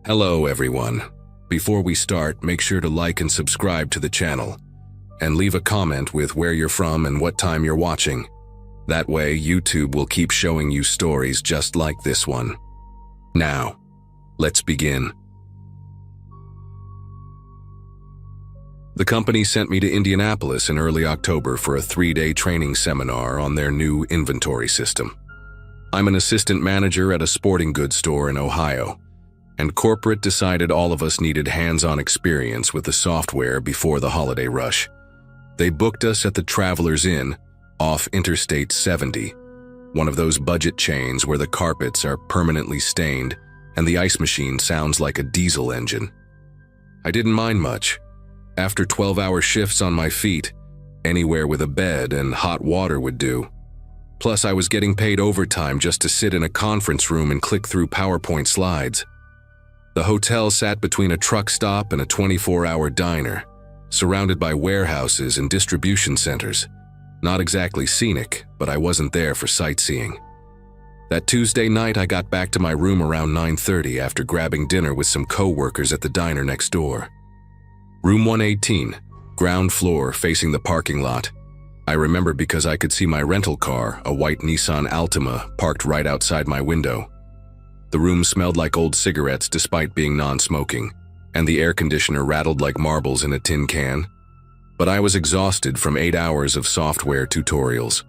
Hello everyone. Before we start, make sure to like and subscribe to the channel, and leave a comment with where you're from and what time you're watching. That way, YouTube will keep showing you stories just like this one. Now, let's begin. The company sent me to Indianapolis in early October for a 3-day training seminar on their new inventory system. I'm an assistant manager at a sporting goods store in Ohio, and corporate decided all of us needed hands-on experience with the software before the holiday rush. They booked us at the Travelers Inn off Interstate 70, one of those budget chains where the carpets are permanently stained and the ice machine sounds like a diesel engine. I didn't mind much. After 12-hour shifts on my feet, anywhere with a bed and hot water would do. Plus, I was getting paid overtime just to sit in a conference room and click through PowerPoint slides. The hotel sat between a truck stop and a 24-hour diner, surrounded by warehouses and distribution centers. Not exactly scenic, but I wasn't there for sightseeing. That Tuesday night, I got back to my room around 9:30 after grabbing dinner with some co-workers at the diner next door. Room 118, ground floor facing the parking lot. I remember because I could see my rental car, a white Nissan Altima, parked right outside my window. The room smelled like old cigarettes despite being non-smoking, and the air conditioner rattled like marbles in a tin can. But I was exhausted from 8 hours of software tutorials.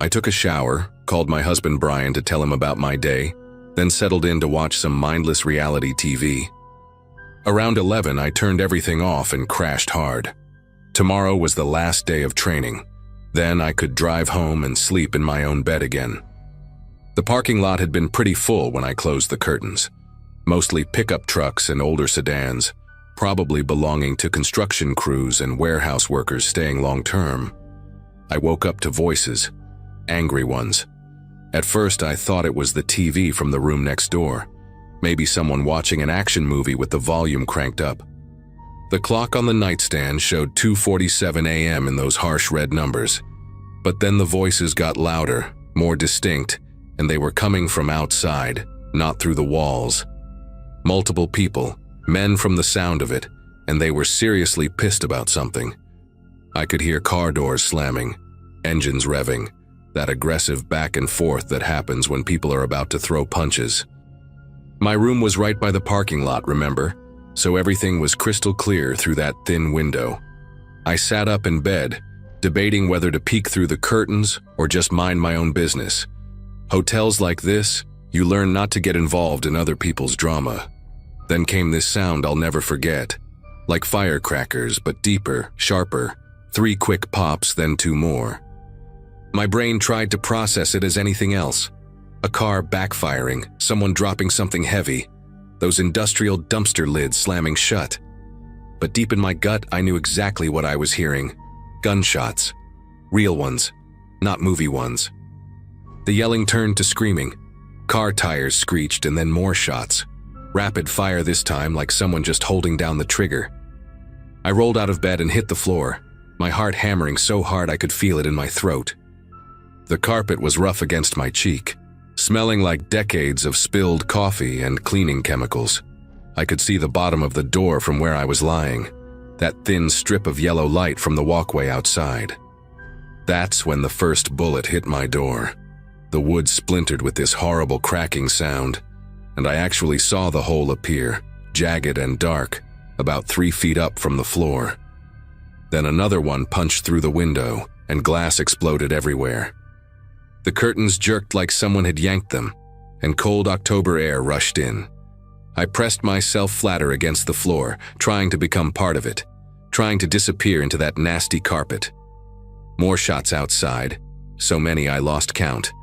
I took a shower, called my husband Brian to tell him about my day, then settled in to watch some mindless reality TV. Around 11, I turned everything off and crashed hard. Tomorrow was the last day of training. Then I could drive home and sleep in my own bed again. The parking lot had been pretty full when I closed the curtains. Mostly pickup trucks and older sedans, probably belonging to construction crews and warehouse workers staying long-term. I woke up to voices, angry ones. At first, I thought it was the TV from the room next door. Maybe someone watching an action movie with the volume cranked up. The clock on the nightstand showed 2:47 a.m. in those harsh red numbers. But then the voices got louder, more distinct, and they were coming from outside, not through the walls. Multiple people, men from the sound of it, and they were seriously pissed about something. I could hear car doors slamming, engines revving, that aggressive back and forth that happens when people are about to throw punches. My room was right by the parking lot, remember? So everything was crystal clear through that thin window. I sat up in bed, debating whether to peek through the curtains or just mind my own business. Hotels like this, you learn not to get involved in other people's drama. Then came this sound I'll never forget. Like firecrackers, but deeper, sharper. 3 quick pops, then 2 more. My brain tried to process it as anything else. A car backfiring, someone dropping something heavy, those industrial dumpster lids slamming shut. But deep in my gut, I knew exactly what I was hearing. Gunshots. Real ones, not movie ones. The yelling turned to screaming. Car tires screeched and then more shots. Rapid fire this time, like someone just holding down the trigger. I rolled out of bed and hit the floor, my heart hammering so hard I could feel it in my throat. The carpet was rough against my cheek, smelling like decades of spilled coffee and cleaning chemicals. I could see the bottom of the door from where I was lying, that thin strip of yellow light from the walkway outside. That's when the first bullet hit my door. The wood splintered with this horrible cracking sound, and I actually saw the hole appear, jagged and dark, about 3 feet up from the floor. Then another one punched through the window, and glass exploded everywhere. The curtains jerked like someone had yanked them, and cold October air rushed in. I pressed myself flatter against the floor, trying to become part of it, trying to disappear into that nasty carpet. More shots outside, so many I lost count,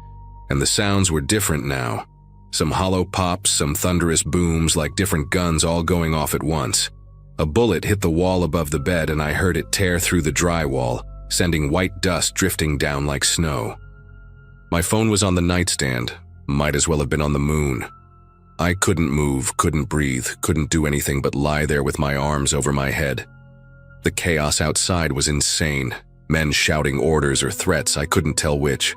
and the sounds were different now. Some hollow pops, some thunderous booms like different guns all going off at once. A bullet hit the wall above the bed and I heard it tear through the drywall, sending white dust drifting down like snow. My phone was on the nightstand, might as well have been on the moon. I couldn't move, couldn't breathe, couldn't do anything but lie there with my arms over my head. The chaos outside was insane, men shouting orders or threats, I couldn't tell which.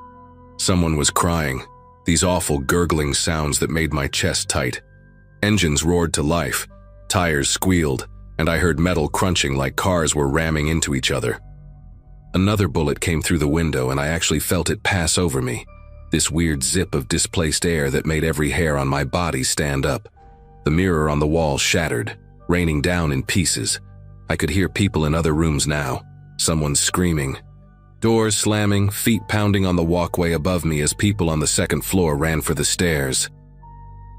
Someone was crying, these awful gurgling sounds that made my chest tight. Engines roared to life, tires squealed, and I heard metal crunching like cars were ramming into each other. Another bullet came through the window and I actually felt it pass over me, this weird zip of displaced air that made every hair on my body stand up. The mirror on the wall shattered, raining down in pieces. I could hear people in other rooms now, someone screaming. Doors slamming, feet pounding on the walkway above me as people on the second floor ran for the stairs.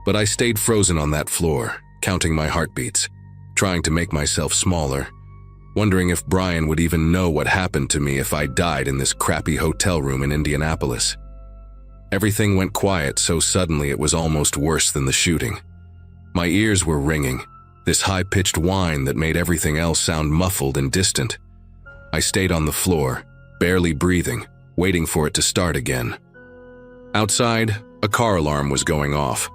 But I stayed frozen on that floor, counting my heartbeats, trying to make myself smaller, wondering if Brian would even know what happened to me if I died in this crappy hotel room in Indianapolis. Everything went quiet so suddenly it was almost worse than the shooting. My ears were ringing, this high-pitched whine that made everything else sound muffled and distant. I stayed on the floor, barely breathing, waiting for it to start again. Outside, a car alarm was going off.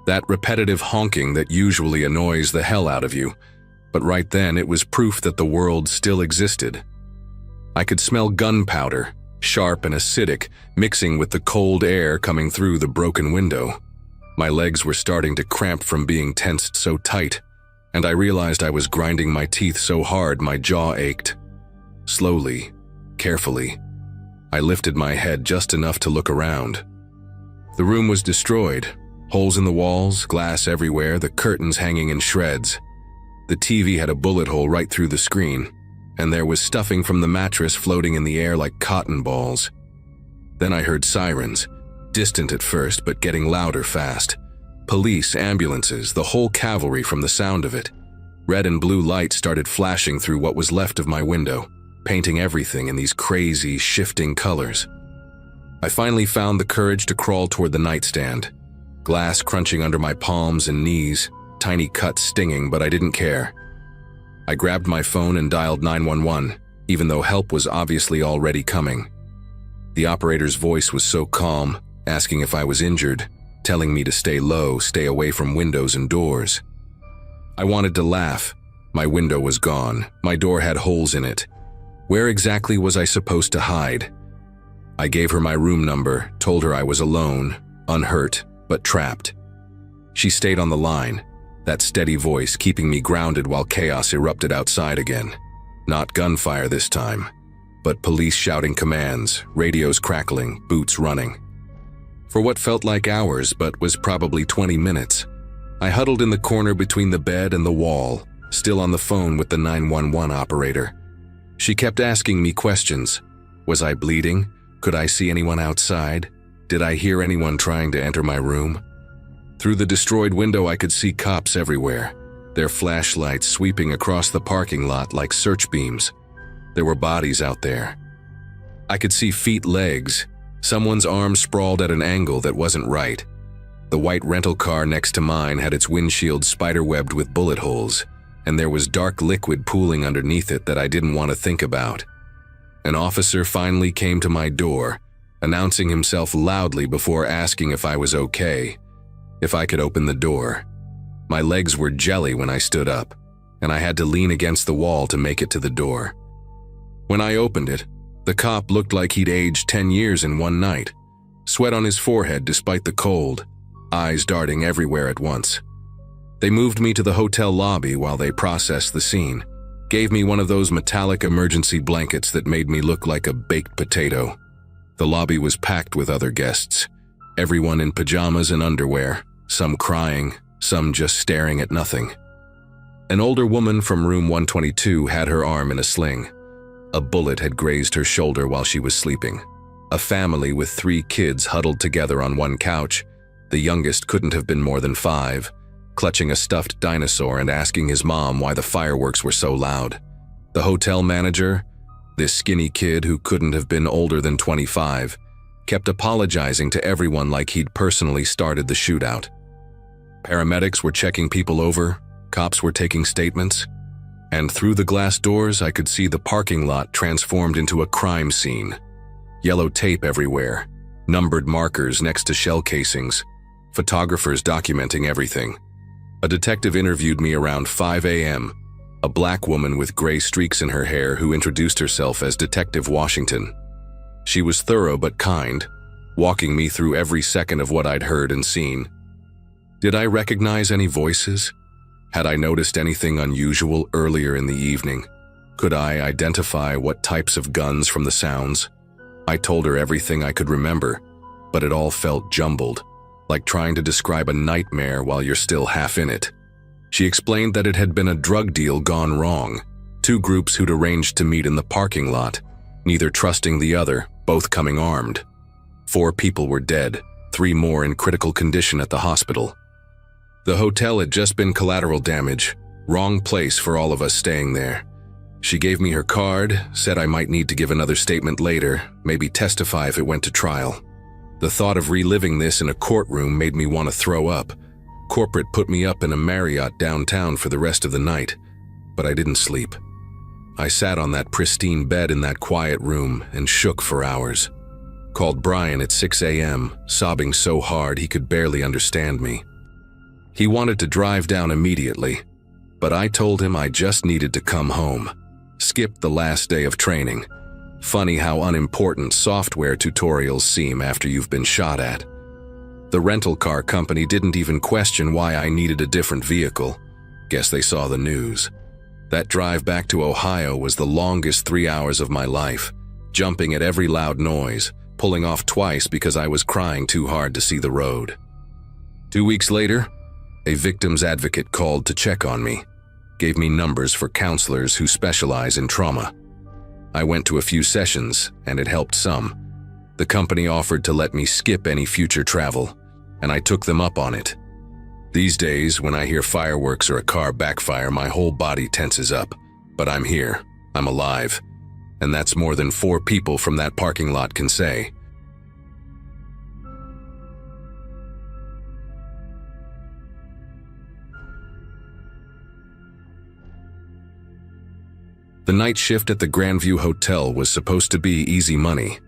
That repetitive honking that usually annoys the hell out of you, but right then it was proof that the world still existed. I could smell gunpowder, sharp and acidic, mixing with the cold air coming through the broken window. My legs were starting to cramp from being tensed so tight, and I realized I was grinding my teeth so hard my jaw ached. Slowly, carefully, I lifted my head just enough to look around. The room was destroyed, holes in the walls, glass everywhere, the curtains hanging in shreds. The TV had a bullet hole right through the screen, and there was stuffing from the mattress floating in the air like cotton balls. Then I heard sirens, distant at first but getting louder fast. Police, ambulances, the whole cavalry from the sound of it. Red and blue lights started flashing through what was left of my window, painting everything in these crazy, shifting colors. I finally found the courage to crawl toward the nightstand. Glass crunching under my palms and knees, tiny cuts stinging, but I didn't care. I grabbed my phone and dialed 911, even though help was obviously already coming. The operator's voice was so calm, asking if I was injured, telling me to stay low, stay away from windows and doors. I wanted to laugh. My window was gone. My door had holes in it. Where exactly was I supposed to hide? I gave her my room number, told her I was alone, unhurt, but trapped. She stayed on the line, that steady voice keeping me grounded while chaos erupted outside again. Not gunfire this time, but police shouting commands, radios crackling, boots running. For what felt like hours but was probably 20 minutes, I huddled in the corner between the bed and the wall, still on the phone with the 911 operator. She kept asking me questions. Was I bleeding? Could I see anyone outside? Did I hear anyone trying to enter my room? Through the destroyed window I could see cops everywhere, their flashlights sweeping across the parking lot like search beams. There were bodies out there. I could see feet, legs, someone's arm sprawled at an angle that wasn't right. The white rental car next to mine had its windshield spiderwebbed with bullet holes, and there was dark liquid pooling underneath it that I didn't want to think about. An officer finally came to my door, announcing himself loudly before asking if I was okay, if I could open the door. My legs were jelly when I stood up, and I had to lean against the wall to make it to the door. When I opened it, the cop looked like he'd aged 10 years in one night, sweat on his forehead despite the cold, eyes darting everywhere at once. They moved me to the hotel lobby while they processed the scene, gave me one of those metallic emergency blankets that made me look like a baked potato. The lobby was packed with other guests, everyone in pajamas and underwear, some crying, some just staring at nothing. An older woman from room 122 had her arm in a sling. A bullet had grazed her shoulder while she was sleeping. A family with 3 kids huddled together on one couch. The youngest couldn't have been more than 5, clutching a stuffed dinosaur and asking his mom why the fireworks were so loud. The hotel manager, this skinny kid who couldn't have been older than 25, kept apologizing to everyone like he'd personally started the shootout. Paramedics were checking people over, cops were taking statements, and through the glass doors I could see the parking lot transformed into a crime scene. Yellow tape everywhere, numbered markers next to shell casings, photographers documenting everything. A detective interviewed me around 5 a.m., a black woman with gray streaks in her hair who introduced herself as Detective Washington. She was thorough but kind, walking me through every second of what I'd heard and seen. Did I recognize any voices? Had I noticed anything unusual earlier in the evening? Could I identify what types of guns from the sounds? I told her everything I could remember, but it all felt jumbled, like trying to describe a nightmare while you're still half in it. She explained that it had been a drug deal gone wrong, two groups who'd arranged to meet in the parking lot, neither trusting the other, both coming armed. 4 people were dead, 3 more in critical condition at the hospital. The hotel had just been collateral damage, wrong place for all of us staying there. She gave me her card, said I might need to give another statement later, maybe testify if it went to trial. The thought of reliving this in a courtroom made me want to throw up. Corporate put me up in a Marriott downtown for the rest of the night, but I didn't sleep. I sat on that pristine bed in that quiet room and shook for hours. Called Brian at 6 a.m., sobbing so hard he could barely understand me. He wanted to drive down immediately, but I told him I just needed to come home. Skip the last day of training. Funny how unimportant software tutorials seem after you've been shot at. The rental car company didn't even question why I needed a different vehicle. Guess they saw the news. That drive back to Ohio was the longest 3 hours of my life, jumping at every loud noise, pulling off twice because I was crying too hard to see the road. 2 weeks later, a victim's advocate called to check on me, gave me numbers for counselors who specialize in trauma. I went to a few sessions, and it helped some. The company offered to let me skip any future travel, and I took them up on it. These days, when I hear fireworks or a car backfire, my whole body tenses up. But I'm here, I'm alive, and that's more than 4 people from that parking lot can say. The night shift at the Grandview Hotel was supposed to be easy money.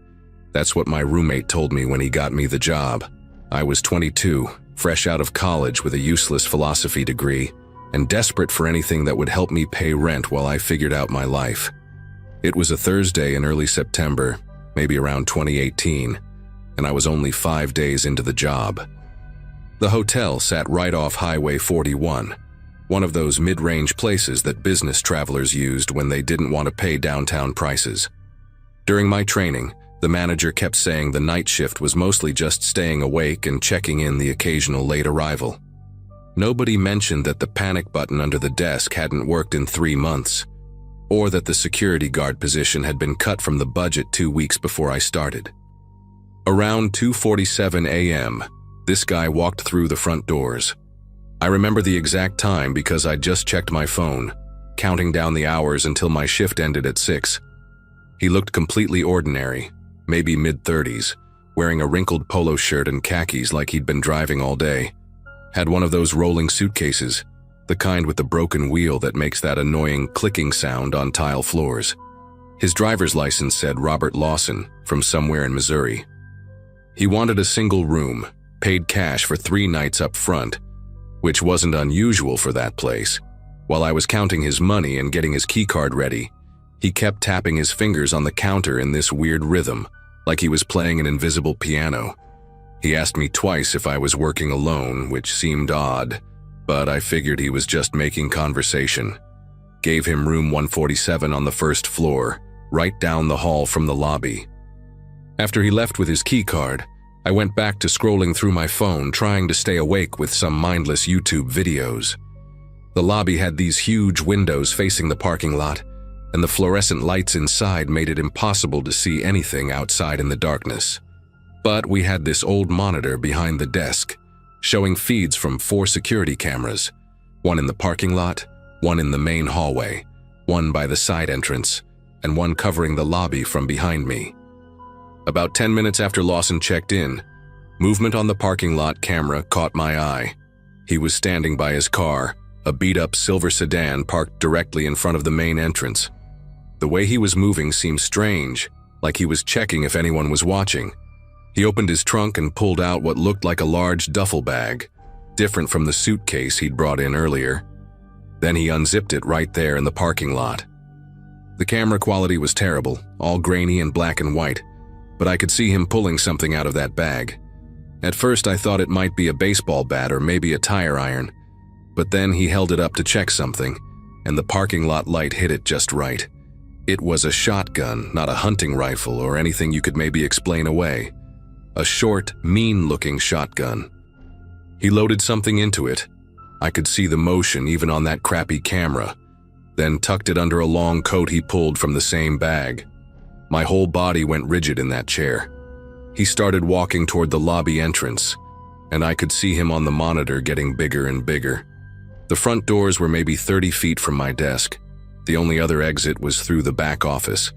That's what my roommate told me when he got me the job. I was 22, fresh out of college with a useless philosophy degree, and desperate for anything that would help me pay rent while I figured out my life. It was a Thursday in early September, maybe around 2018, and I was only 5 days into the job. The hotel sat right off Highway 41, one of those mid-range places that business travelers used when they didn't want to pay downtown prices. During my training, the manager kept saying the night shift was mostly just staying awake and checking in the occasional late arrival. Nobody mentioned that the panic button under the desk hadn't worked in 3 months, or that the security guard position had been cut from the budget 2 weeks before I started. Around 2:47 a.m., this guy walked through the front doors. I remember the exact time because I'd just checked my phone, counting down the hours until my shift ended at 6. He looked completely ordinary, maybe mid-30s, wearing a wrinkled polo shirt and khakis like he'd been driving all day. Had one of those rolling suitcases, the kind with the broken wheel that makes that annoying clicking sound on tile floors. His driver's license said Robert Lawson, from somewhere in Missouri. He wanted a single room, paid cash for 3 nights up front, which wasn't unusual for that place. While I was counting his money and getting his keycard ready, he kept tapping his fingers on the counter in this weird rhythm, like he was playing an invisible piano. He asked me twice if I was working alone, which seemed odd, but I figured he was just making conversation. Gave him room 147 on the first floor, right down the hall from the lobby. After he left with his keycard, I went back to scrolling through my phone trying to stay awake with some mindless YouTube videos. The lobby had these huge windows facing the parking lot, and the fluorescent lights inside made it impossible to see anything outside in the darkness. But we had this old monitor behind the desk, showing feeds from 4 security cameras, one in the parking lot, one in the main hallway, one by the side entrance, and one covering the lobby from behind me. About 10 minutes after Lawson checked in, movement on the parking lot camera caught my eye. He was standing by his car, a beat-up silver sedan parked directly in front of the main entrance. The way he was moving seemed strange, like he was checking if anyone was watching. He opened his trunk and pulled out what looked like a large duffel bag, different from the suitcase he'd brought in earlier. Then he unzipped it right there in the parking lot. The camera quality was terrible, all grainy and black and white, but I could see him pulling something out of that bag. At first I thought it might be a baseball bat or maybe a tire iron, but then he held it up to check something, and the parking lot light hit it just right. It was a shotgun, not a hunting rifle or anything you could maybe explain away. A short, mean-looking shotgun. He loaded something into it. I could see the motion even on that crappy camera, then tucked it under a long coat he pulled from the same bag. My whole body went rigid in that chair. He started walking toward the lobby entrance, and I could see him on the monitor getting bigger and bigger. The front doors were maybe 30 feet from my desk. The only other exit was through the back office,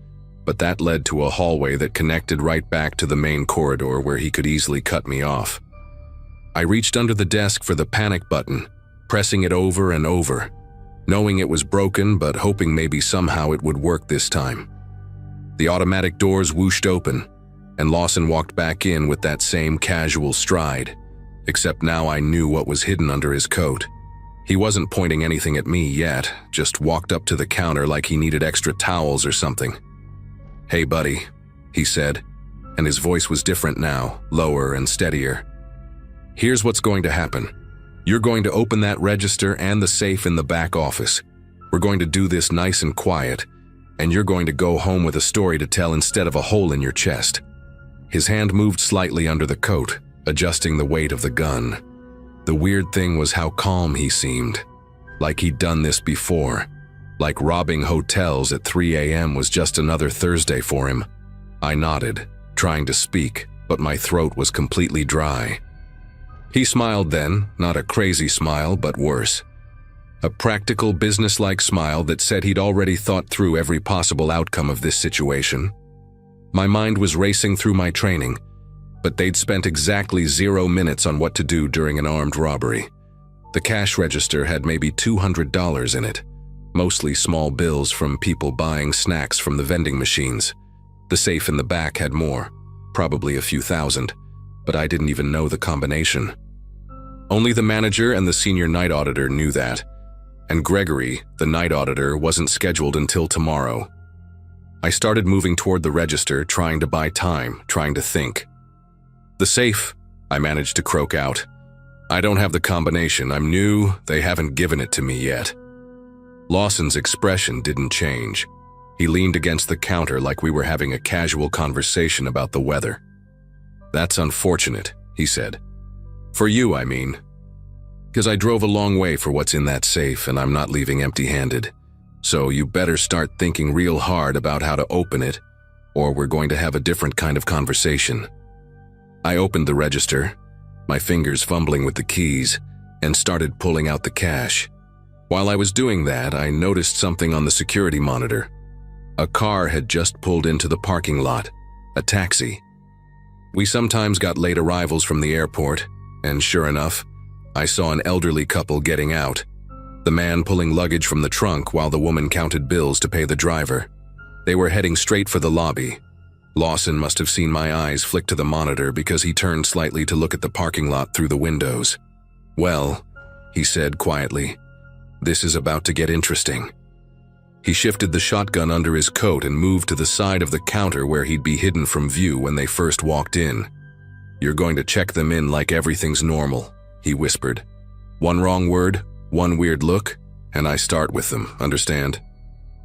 but that led to a hallway that connected right back to the main corridor where he could easily cut me off. I reached under the desk for the panic button, pressing it over and over, knowing it was broken but hoping maybe somehow it would work this time. The automatic doors whooshed open, and Lawson walked back in with that same casual stride, except now I knew what was hidden under his coat. He wasn't pointing anything at me yet, just walked up to the counter like he needed extra towels or something. "Hey, buddy," he said, and his voice was different now, lower and steadier. "Here's what's going to happen. You're going to open that register and the safe in the back office. We're going to do this nice and quiet, and you're going to go home with a story to tell instead of a hole in your chest." His hand moved slightly under the coat, adjusting the weight of the gun. The weird thing was how calm he seemed, like he'd done this before, like robbing hotels at 3 a.m. was just another Thursday for him. I nodded, trying to speak, but my throat was completely dry. He smiled then, not a crazy smile, but worse. A practical, businesslike smile that said he'd already thought through every possible outcome of this situation. My mind was racing through my training, but they'd spent exactly 0 minutes on what to do during an armed robbery. The cash register had maybe $200 in it, mostly small bills from people buying snacks from the vending machines. The safe in the back had more, probably a few thousand, but I didn't even know the combination. Only the manager and the senior night auditor knew that, and Gregory, the night auditor, wasn't scheduled until tomorrow. I started moving toward the register, trying to buy time, trying to think. "The safe," I managed to croak out. "I don't have the combination. I'm new. They haven't given it to me yet." Lawson's expression didn't change. He leaned against the counter like we were having a casual conversation about the weather. "That's unfortunate," he said. "For you, I mean. Because I drove a long way for what's in that safe and I'm not leaving empty-handed. So you better start thinking real hard about how to open it, or we're going to have a different kind of conversation." I opened the register, my fingers fumbling with the keys, and started pulling out the cash. While I was doing that, I noticed something on the security monitor. A car had just pulled into the parking lot, a taxi. We sometimes got late arrivals from the airport, and sure enough, I saw an elderly couple getting out, the man pulling luggage from the trunk while the woman counted bills to pay the driver. They were heading straight for the lobby. Lawson must have seen my eyes flick to the monitor because he turned slightly to look at the parking lot through the windows. "Well," he said quietly, "this is about to get interesting." He shifted the shotgun under his coat and moved to the side of the counter where he'd be hidden from view when they first walked in. "You're going to check them in like everything's normal," he whispered. "One wrong word, one weird look, and I start with them, understand?"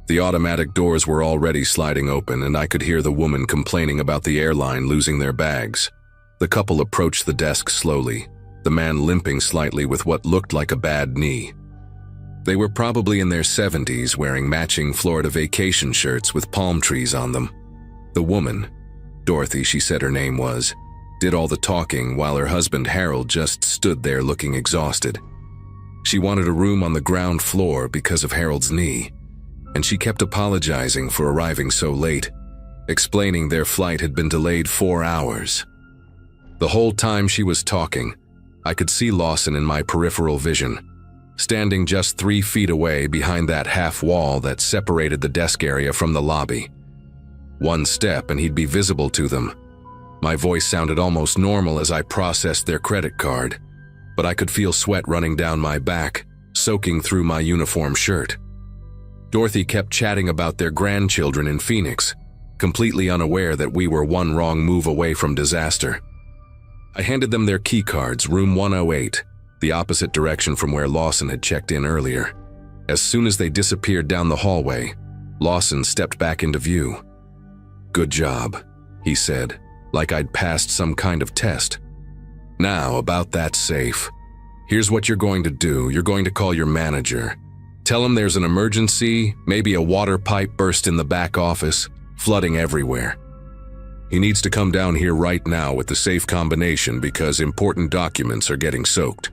The automatic doors were already sliding open, and I could hear the woman complaining about the airline losing their bags. The couple approached the desk slowly, the man limping slightly with what looked like a bad knee. They were probably in their 70s, wearing matching Florida vacation shirts with palm trees on them. The woman, Dorothy she said her name was, did all the talking while her husband Harold just stood there looking exhausted. She wanted a room on the ground floor because of Harold's knee, and she kept apologizing for arriving so late, explaining their flight had been delayed 4 hours. The whole time she was talking, I could see Lawson in my peripheral vision, standing just 3 feet away behind that half wall that separated the desk area from the lobby. One step and he'd be visible to them. My voice sounded almost normal as I processed their credit card, but I could feel sweat running down my back, soaking through my uniform shirt. Dorothy kept chatting about their grandchildren in Phoenix, completely unaware that we were one wrong move away from disaster. I handed them their key cards, room 108, the opposite direction from where Lawson had checked in earlier. As soon as they disappeared down the hallway, Lawson stepped back into view. "Good job," he said, like I'd passed some kind of test. "Now, about that safe. Here's what you're going to do. You're going to call your manager. Tell him there's an emergency, maybe a water pipe burst in the back office, flooding everywhere. He needs to come down here right now with the safe combination because important documents are getting soaked."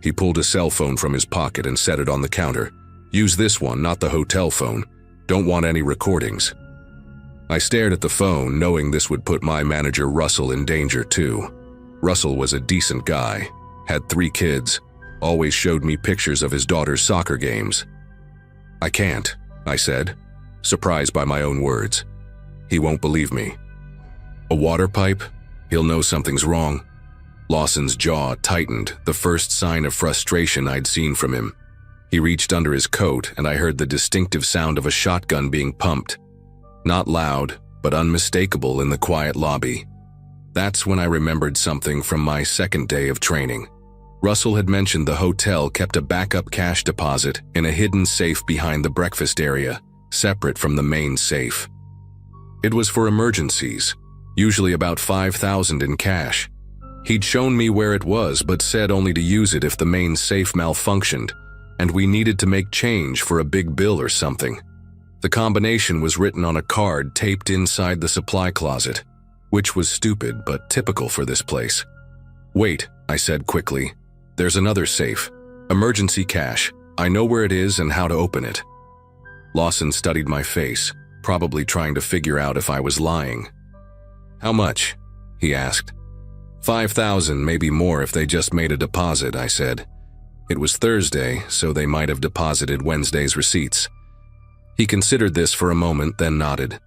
He pulled a cell phone from his pocket and set it on the counter. "Use this one, not the hotel phone. Don't want any recordings." I stared at the phone, knowing this would put my manager Russell in danger too. Russell was a decent guy, had 3 kids, always showed me pictures of his daughter's soccer games. "I can't," I said, surprised by my own words. "He won't believe me." "A water pipe? He'll know something's wrong." Lawson's jaw tightened, the first sign of frustration I'd seen from him. He reached under his coat and I heard the distinctive sound of a shotgun being pumped. Not loud, but unmistakable in the quiet lobby. That's when I remembered something from my second day of training. Russell had mentioned the hotel kept a backup cash deposit in a hidden safe behind the breakfast area, separate from the main safe. It was for emergencies, usually about $5,000 in cash. He'd shown me where it was but said only to use it if the main safe malfunctioned, and we needed to make change for a big bill or something. The combination was written on a card taped inside the supply closet, which was stupid but typical for this place. "Wait," I said quickly. "There's another safe. Emergency cash. I know where it is and how to open it." Lawson studied my face, probably trying to figure out if I was lying. "How much?" he asked. $5,000, maybe more if they just made a deposit," I said. It was Thursday, so they might have deposited Wednesday's receipts. He considered this for a moment, then nodded.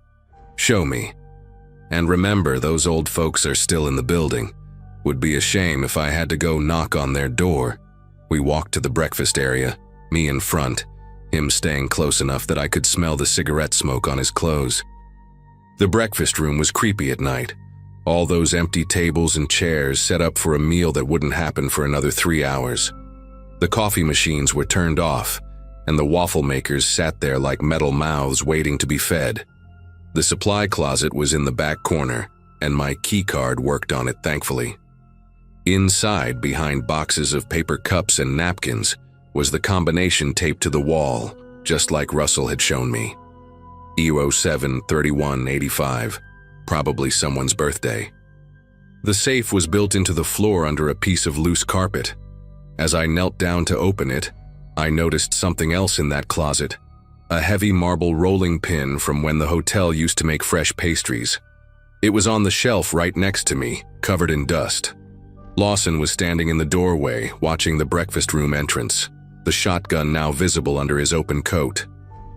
"Show me. And remember, those old folks are still in the building. Would be a shame if I had to go knock on their door." We walked to the breakfast area, me in front, him staying close enough that I could smell the cigarette smoke on his clothes. The breakfast room was creepy at night. All those empty tables and chairs set up for a meal that wouldn't happen for another 3 hours. The coffee machines were turned off, and the waffle makers sat there like metal mouths waiting to be fed. The supply closet was in the back corner, and my key card worked on it thankfully. Inside, behind boxes of paper cups and napkins, was the combination taped to the wall, just like Russell had shown me. EU073185, probably someone's birthday. The safe was built into the floor under a piece of loose carpet. As I knelt down to open it, I noticed something else in that closet, a heavy marble rolling pin from when the hotel used to make fresh pastries. It was on the shelf right next to me, covered in dust. Lawson was standing in the doorway, watching the breakfast room entrance, the shotgun now visible under his open coat.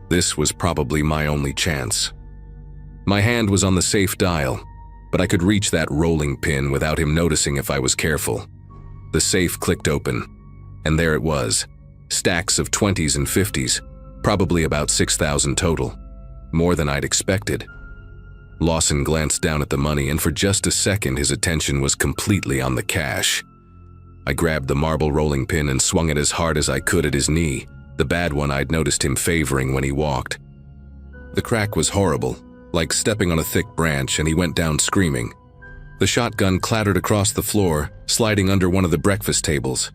This was probably my only chance. My hand was on the safe dial, but I could reach that rolling pin without him noticing if I was careful. The safe clicked open, and there it was, stacks of 20s and 50s, probably about 6,000 total, more than I'd expected. Lawson glanced down at the money, and for just a second his attention was completely on the cash. I grabbed the marble rolling pin and swung it as hard as I could at his knee, the bad one I'd noticed him favoring when he walked. The crack was horrible, like stepping on a thick branch, and he went down screaming. The shotgun clattered across the floor, sliding under one of the breakfast tables.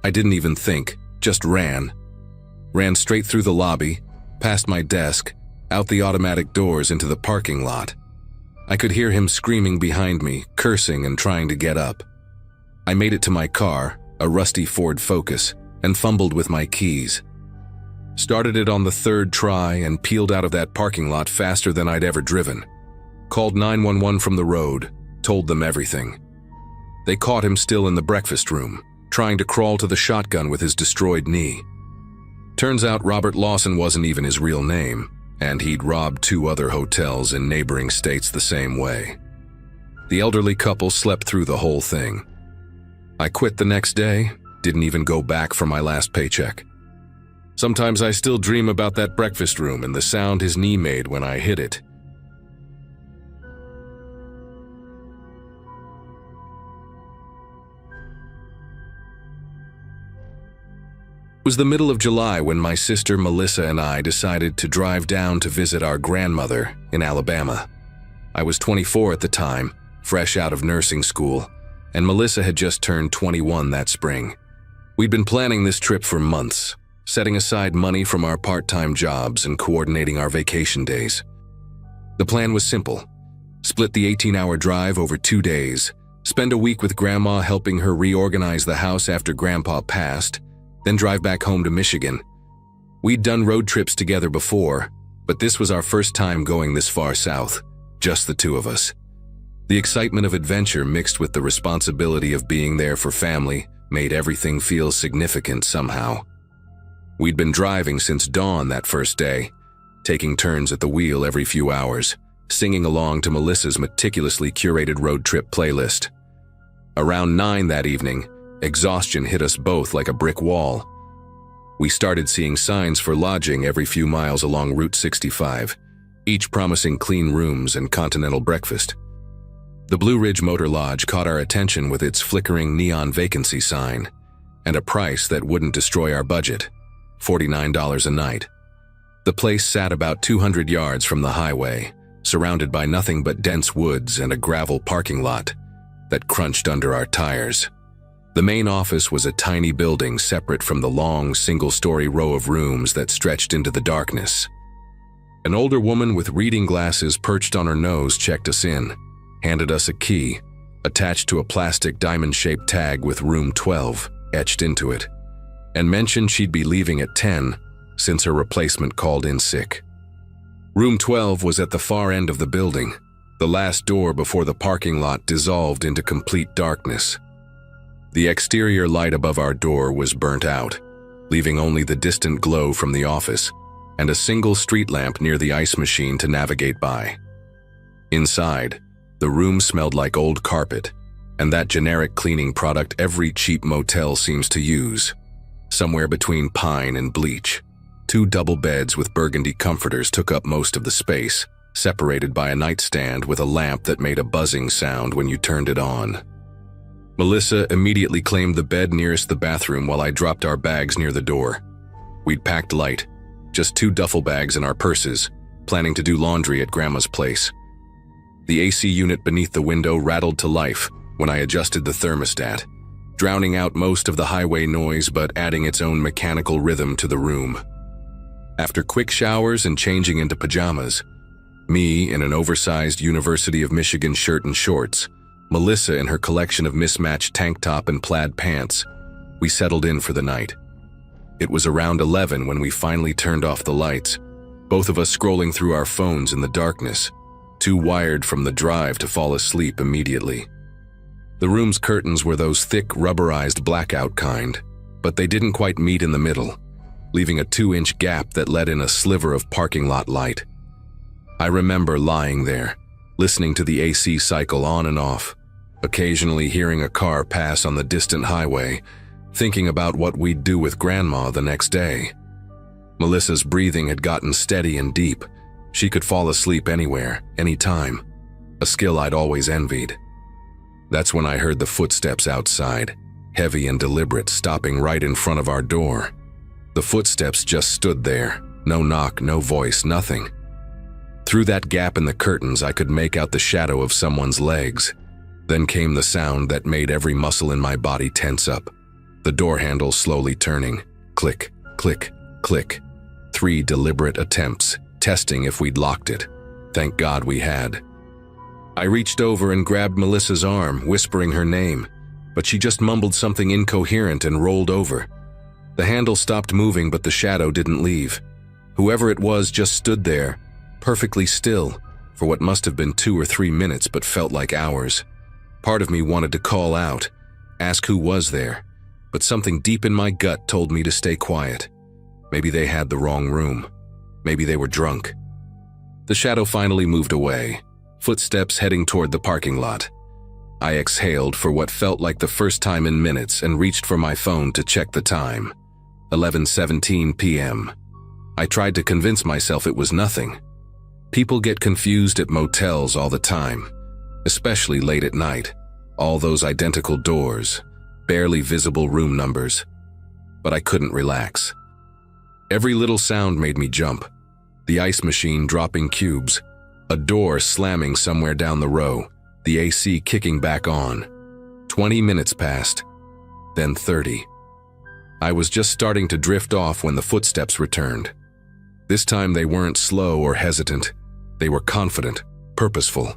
I didn't even think, just ran. Ran straight through the lobby, past my desk, out the automatic doors into the parking lot. I could hear him screaming behind me, cursing and trying to get up. I made it to my car, a rusty Ford Focus, and fumbled with my keys. Started it on the 3rd try and peeled out of that parking lot faster than I'd ever driven. Called 911 from the road, told them everything. They caught him still in the breakfast room, trying to crawl to the shotgun with his destroyed knee. Turns out Robert Lawson wasn't even his real name, and he'd robbed 2 other hotels in neighboring states the same way. The elderly couple slept through the whole thing. I quit the next day, didn't even go back for my last paycheck. Sometimes I still dream about that breakfast room and the sound his knee made when I hit it. was the middle of July when my sister Melissa and I decided to drive down to visit our grandmother in Alabama. I was 24 at the time, fresh out of nursing school, and Melissa had just turned 21 that spring. We'd been planning this trip for months, setting aside money from our part-time jobs and coordinating our vacation days. The plan was simple: split the 18-hour drive over 2 days, spend a week with Grandma helping her reorganize the house after Grandpa passed, then drive back home to Michigan. We'd done road trips together before, but this was our first time going this far south, just the two of us. The excitement of adventure mixed with the responsibility of being there for family made everything feel significant somehow. We'd been driving since dawn that first day, taking turns at the wheel every few hours, singing along to Melissa's meticulously curated road trip playlist. Around 9 that evening, exhaustion hit us both like a brick wall. We started seeing signs for lodging every few miles along Route 65, each promising clean rooms and continental breakfast. The Blue Ridge Motor Lodge caught our attention with its flickering neon vacancy sign and a price that wouldn't destroy our budget, $49 a night. The place sat about 200 yards from the highway, surrounded by nothing but dense woods and a gravel parking lot that crunched under our tires. The main office was a tiny building separate from the long, single-story row of rooms that stretched into the darkness. An older woman with reading glasses perched on her nose checked us in, handed us a key, attached to a plastic diamond-shaped tag with Room 12 etched into it, and mentioned she'd be leaving at 10 since her replacement called in sick. Room 12 was at the far end of the building, the last door before the parking lot dissolved into complete darkness. The exterior light above our door was burnt out, leaving only the distant glow from the office and a single street lamp near the ice machine to navigate by. Inside, the room smelled like old carpet and that generic cleaning product every cheap motel seems to use, somewhere between pine and bleach. 2 double beds with burgundy comforters took up most of the space, separated by a nightstand with a lamp that made a buzzing sound when you turned it on. Melissa immediately claimed the bed nearest the bathroom while I dropped our bags near the door. We'd packed light, just 2 duffel bags in our purses, planning to do laundry at Grandma's place. The AC unit beneath the window rattled to life when I adjusted the thermostat, drowning out most of the highway noise but adding its own mechanical rhythm to the room. After quick showers and changing into pajamas, me in an oversized University of Michigan shirt and shorts, Melissa in her collection of mismatched tank top and plaid pants, we settled in for the night. It was around 11 when we finally turned off the lights, both of us scrolling through our phones in the darkness, too wired from the drive to fall asleep immediately. The room's curtains were those thick, rubberized blackout kind, but they didn't quite meet in the middle, leaving a 2-inch gap that let in a sliver of parking lot light. I remember lying there, listening to the AC cycle on and off, occasionally hearing a car pass on the distant highway, thinking about what we'd do with Grandma the next day. Melissa's breathing had gotten steady and deep. She could fall asleep anywhere, anytime, a skill I'd always envied. That's when I heard the footsteps outside, heavy and deliberate, stopping right in front of our door. The footsteps just stood there, no knock, no voice, nothing. Through that gap in the curtains, I could make out the shadow of someone's legs. Then came the sound that made every muscle in my body tense up. The door handle slowly turning. Click, click, click. 3 deliberate attempts, testing if we'd locked it. Thank God we had. I reached over and grabbed Melissa's arm, whispering her name, but she just mumbled something incoherent and rolled over. The handle stopped moving, but the shadow didn't leave. Whoever it was just stood there, perfectly still, for what must have been 2 or 3 minutes but felt like hours. Part of me wanted to call out, ask who was there, but something deep in my gut told me to stay quiet. Maybe they had the wrong room. Maybe they were drunk. The shadow finally moved away, footsteps heading toward the parking lot. I exhaled for what felt like the first time in minutes and reached for my phone to check the time. 11:17 p.m. I tried to convince myself it was nothing. People get confused at motels all the time, especially late at night. All those identical doors, barely visible room numbers. but I couldn't relax. Every little sound made me jump. The ice machine dropping cubes, a door slamming somewhere down the row, the AC kicking back on. 20 minutes passed, then 30. I was just starting to drift off when the footsteps returned. This time they weren't slow or hesitant. They were confident, purposeful.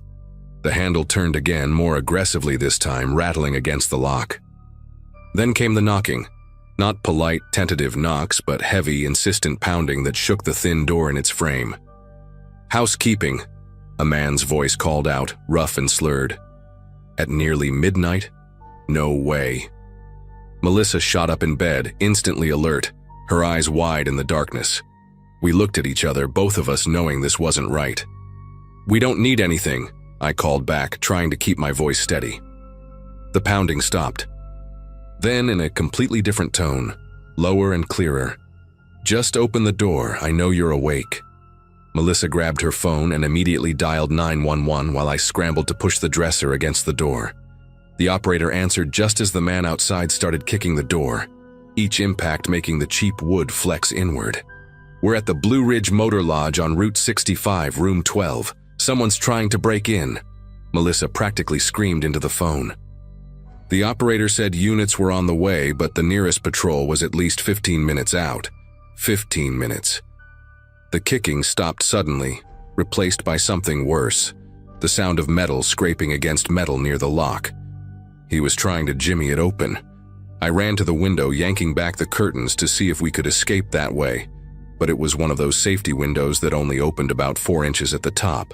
The handle turned again, more aggressively this time, rattling against the lock. Then came the knocking. Not polite, tentative knocks, but heavy, insistent pounding that shook the thin door in its frame. "Housekeeping," a man's voice called out, rough and slurred. At nearly midnight? No way. Melissa shot up in bed, instantly alert, her eyes wide in the darkness. We looked at each other, both of us knowing this wasn't right. "We don't need anything," I called back, trying to keep my voice steady. The pounding stopped. Then, in a completely different tone, lower and clearer, "Just open the door, I know you're awake." Melissa grabbed her phone and immediately dialed 911 while I scrambled to push the dresser against the door. The operator answered just as the man outside started kicking the door, each impact making the cheap wood flex inward. "We're at the Blue Ridge Motor Lodge on Route 65, Room 12. Someone's trying to break in," Melissa practically screamed into the phone. The operator said units were on the way, but the nearest patrol was at least 15 minutes out. 15 minutes. The kicking stopped suddenly, replaced by something worse, the sound of metal scraping against metal near the lock. He was trying to jimmy it open. I ran to the window, yanking back the curtains to see if we could escape that way, but it was one of those safety windows that only opened about 4 inches at the top.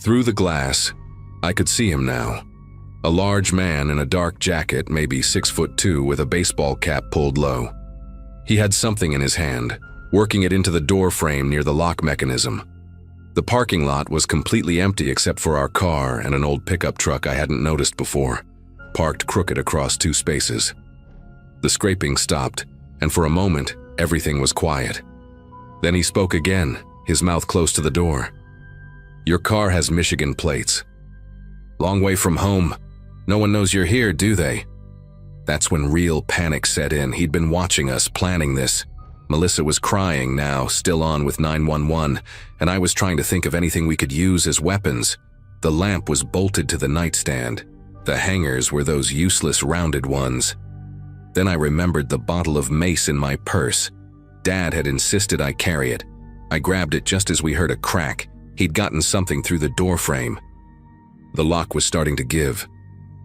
Through the glass, I could see him now. A large man in a dark jacket, maybe 6'2", with a baseball cap pulled low. He had something in his hand, working it into the door frame near the lock mechanism. The parking lot was completely empty except for our car and an old pickup truck I hadn't noticed before, parked crooked across 2 spaces. The scraping stopped, and for a moment, everything was quiet. Then he spoke again, his mouth close to the door. "Your car has Michigan plates. Long way from home. No one knows you're here, do they?" That's when real panic set in. He'd been watching us, planning this. Melissa was crying now, still on with 911, and I was trying to think of anything we could use as weapons. The lamp was bolted to the nightstand. The hangers were those useless rounded ones. Then I remembered the bottle of mace in my purse. Dad had insisted I carry it. I grabbed it just as we heard a crack. He'd gotten something through the door frame. The lock was starting to give.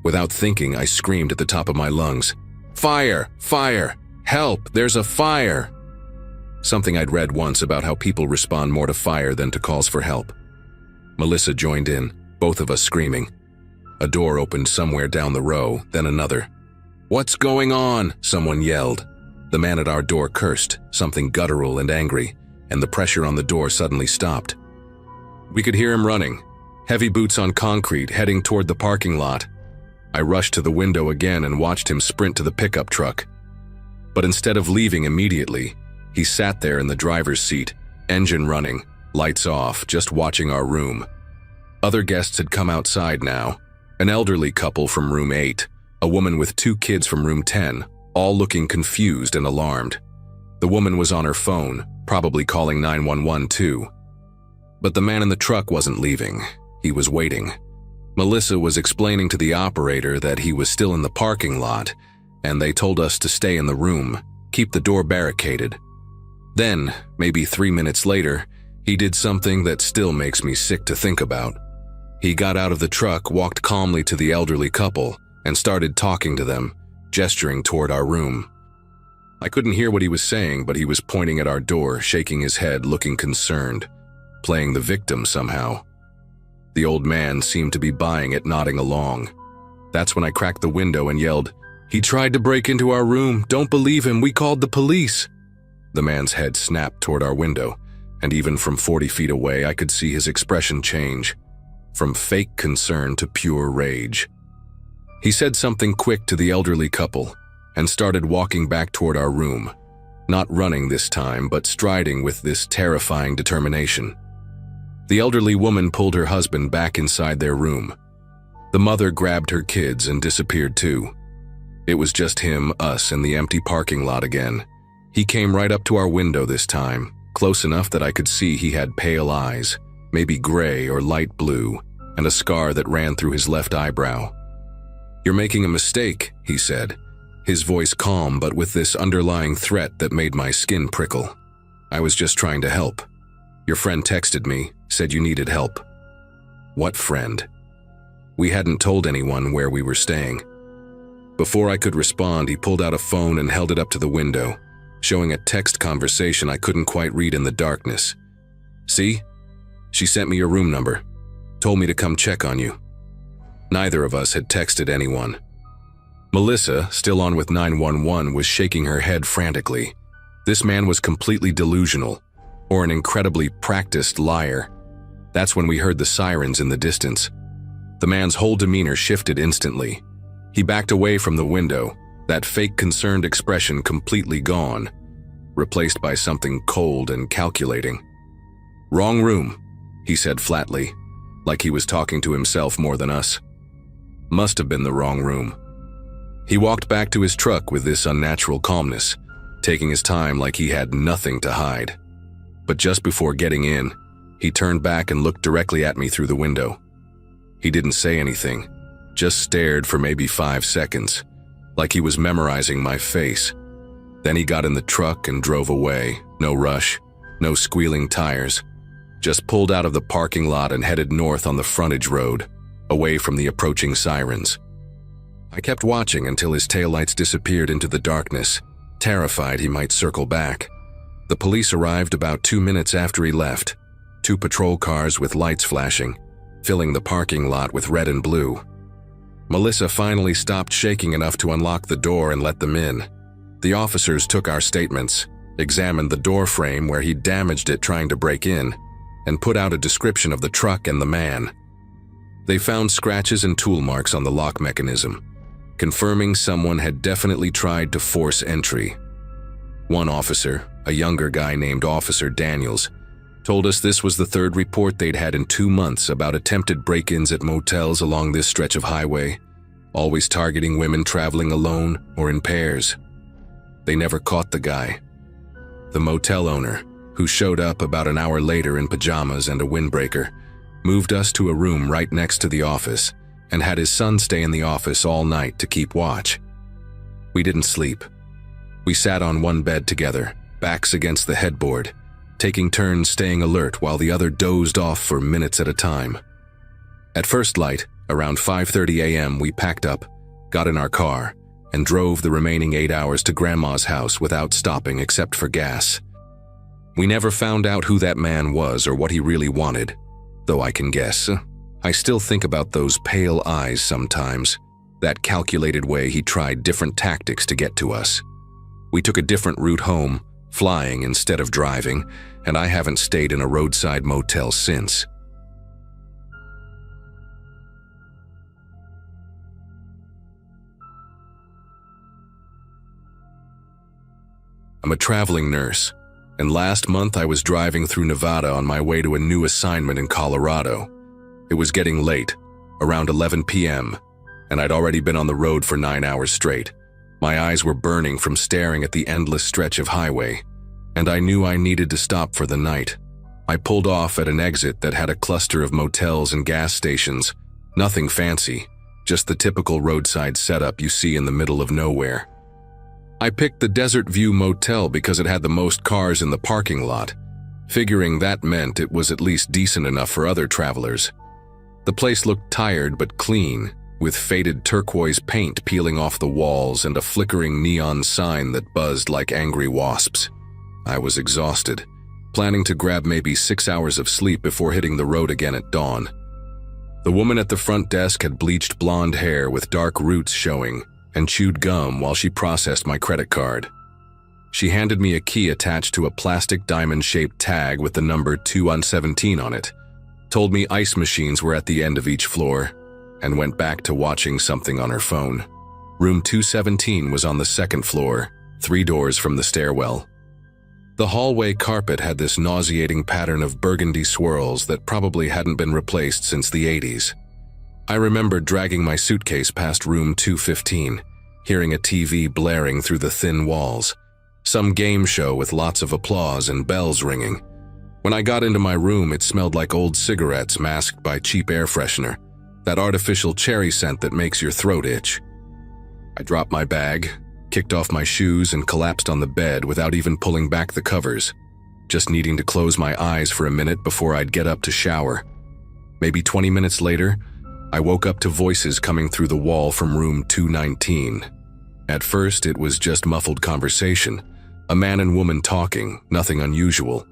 Without thinking, I screamed at the top of my lungs, "Fire! Fire! Help! There's a fire!" Something I'd read once about how people respond more to fire than to calls for help. Melissa joined in, both of us screaming. A door opened somewhere down the row, then another. "What's going on?" someone yelled. The man at our door cursed, something guttural and angry, and the pressure on the door suddenly stopped. We could hear him running, heavy boots on concrete, heading toward the parking lot. I rushed to the window again and watched him sprint to the pickup truck. But instead of leaving immediately, he sat there in the driver's seat, engine running, lights off, just watching our room. Other guests had come outside now, an elderly couple from room 8, a woman with 2 kids from room 10, all looking confused and alarmed. The woman was on her phone, probably calling 911 too. But the man in the truck wasn't leaving. He was waiting. Melissa was explaining to the operator that he was still in the parking lot, and they told us to stay in the room, keep the door barricaded. Then, maybe 3 minutes later, he did something that still makes me sick to think about. He got out of the truck, walked calmly to the elderly couple, and started talking to them, gesturing toward our room. I couldn't hear what he was saying, but he was pointing at our door, shaking his head, looking concerned, playing the victim somehow. The old man seemed to be buying it, nodding along. That's when I cracked the window and yelled, "He tried to break into our room. Don't believe him. We called the police." The man's head snapped toward our window, and even from 40 feet away, I could see his expression change, from fake concern to pure rage. He said something quick to the elderly couple and started walking back toward our room, not running this time, but striding with this terrifying determination. The elderly woman pulled her husband back inside their room. The mother grabbed her kids and disappeared too. It was just him, us, and the empty parking lot again. He came right up to our window this time, close enough that I could see he had pale eyes, maybe gray or light blue, and a scar that ran through his left eyebrow. "You're making a mistake," he said, his voice calm but with this underlying threat that made my skin prickle. "I was just trying to help. Your friend texted me, said you needed help." "What friend?" We hadn't told anyone where we were staying. Before I could respond, he pulled out a phone and held it up to the window, showing a text conversation I couldn't quite read in the darkness. "See? She sent me your room number. Told me to come check on you." Neither of us had texted anyone. Melissa, still on with 911, was shaking her head frantically. This man was completely delusional, or an incredibly practiced liar. That's when we heard the sirens in the distance. The man's whole demeanor shifted instantly. He backed away from the window, that fake concerned expression completely gone, replaced by something cold and calculating. "Wrong room," he said flatly, like he was talking to himself more than us. Must have been the wrong room. He walked back to his truck with this unnatural calmness, taking his time like he had nothing to hide. But just before getting in, he turned back and looked directly at me through the window. He didn't say anything, just stared for maybe 5 seconds, like he was memorizing my face. Then he got in the truck and drove away. No rush, no squealing tires. Just pulled out of the parking lot and headed north on the frontage road, away from the approaching sirens. I kept watching until his taillights disappeared into the darkness, terrified he might circle back. The police arrived about 2 minutes after he left, 2 patrol cars with lights flashing, filling the parking lot with red and blue. Melissa finally stopped shaking enough to unlock the door and let them in. The officers took our statements, examined the door frame where he'd damaged it trying to break in, and put out a description of the truck and the man. They found scratches and tool marks on the lock mechanism, confirming someone had definitely tried to force entry. One officer, a younger guy named Officer Daniels, told us this was the 3rd report they'd had in 2 months about attempted break-ins at motels along this stretch of highway, always targeting women traveling alone or in pairs. They never caught the guy. The motel owner, who showed up about an hour later in pajamas and a windbreaker, moved us to a room right next to the office and had his son stay in the office all night to keep watch. We didn't sleep. We sat on one bed together, backs against the headboard, taking turns staying alert while the other dozed off for minutes at a time. At first light, around 5:30 a.m., we packed up, got in our car, and drove the remaining 8 hours to Grandma's house without stopping except for gas. We never found out who that man was or what he really wanted, though I can guess. I still think about those pale eyes sometimes, that calculated way he tried different tactics to get to us. We took a different route home, flying instead of driving, and I haven't stayed in a roadside motel since. I'm a traveling nurse, and last month I was driving through Nevada on my way to a new assignment in Colorado. It was getting late, around 11 p.m., and I'd already been on the road for 9 hours straight. My eyes were burning from staring at the endless stretch of highway, and I knew I needed to stop for the night. I pulled off at an exit that had a cluster of motels and gas stations. Nothing fancy, just the typical roadside setup you see in the middle of nowhere. I picked the Desert View Motel because it had the most cars in the parking lot, figuring that meant it was at least decent enough for other travelers. The place looked tired but clean, with faded turquoise paint peeling off the walls and a flickering neon sign that buzzed like angry wasps. I was exhausted, planning to grab maybe 6 hours of sleep before hitting the road again at dawn. The woman at the front desk had bleached blonde hair with dark roots showing and chewed gum while she processed my credit card. She handed me a key attached to a plastic diamond-shaped tag with the number 217 on it, told me ice machines were at the end of each floor, and went back to watching something on her phone. Room 217 was on the 2nd floor, 3 doors from the stairwell. The hallway carpet had this nauseating pattern of burgundy swirls that probably hadn't been replaced since the 80s. I remembered dragging my suitcase past room 215, hearing a TV blaring through the thin walls. Some game show with lots of applause and bells ringing. When I got into my room, it smelled like old cigarettes masked by cheap air freshener, that artificial cherry scent that makes your throat itch. I dropped my bag, kicked off my shoes, and collapsed on the bed without even pulling back the covers, just needing to close my eyes for a minute before I'd get up to shower. Maybe 20 minutes later, I woke up to voices coming through the wall from room 219. At first, it was just muffled conversation, a man and woman talking, nothing unusual.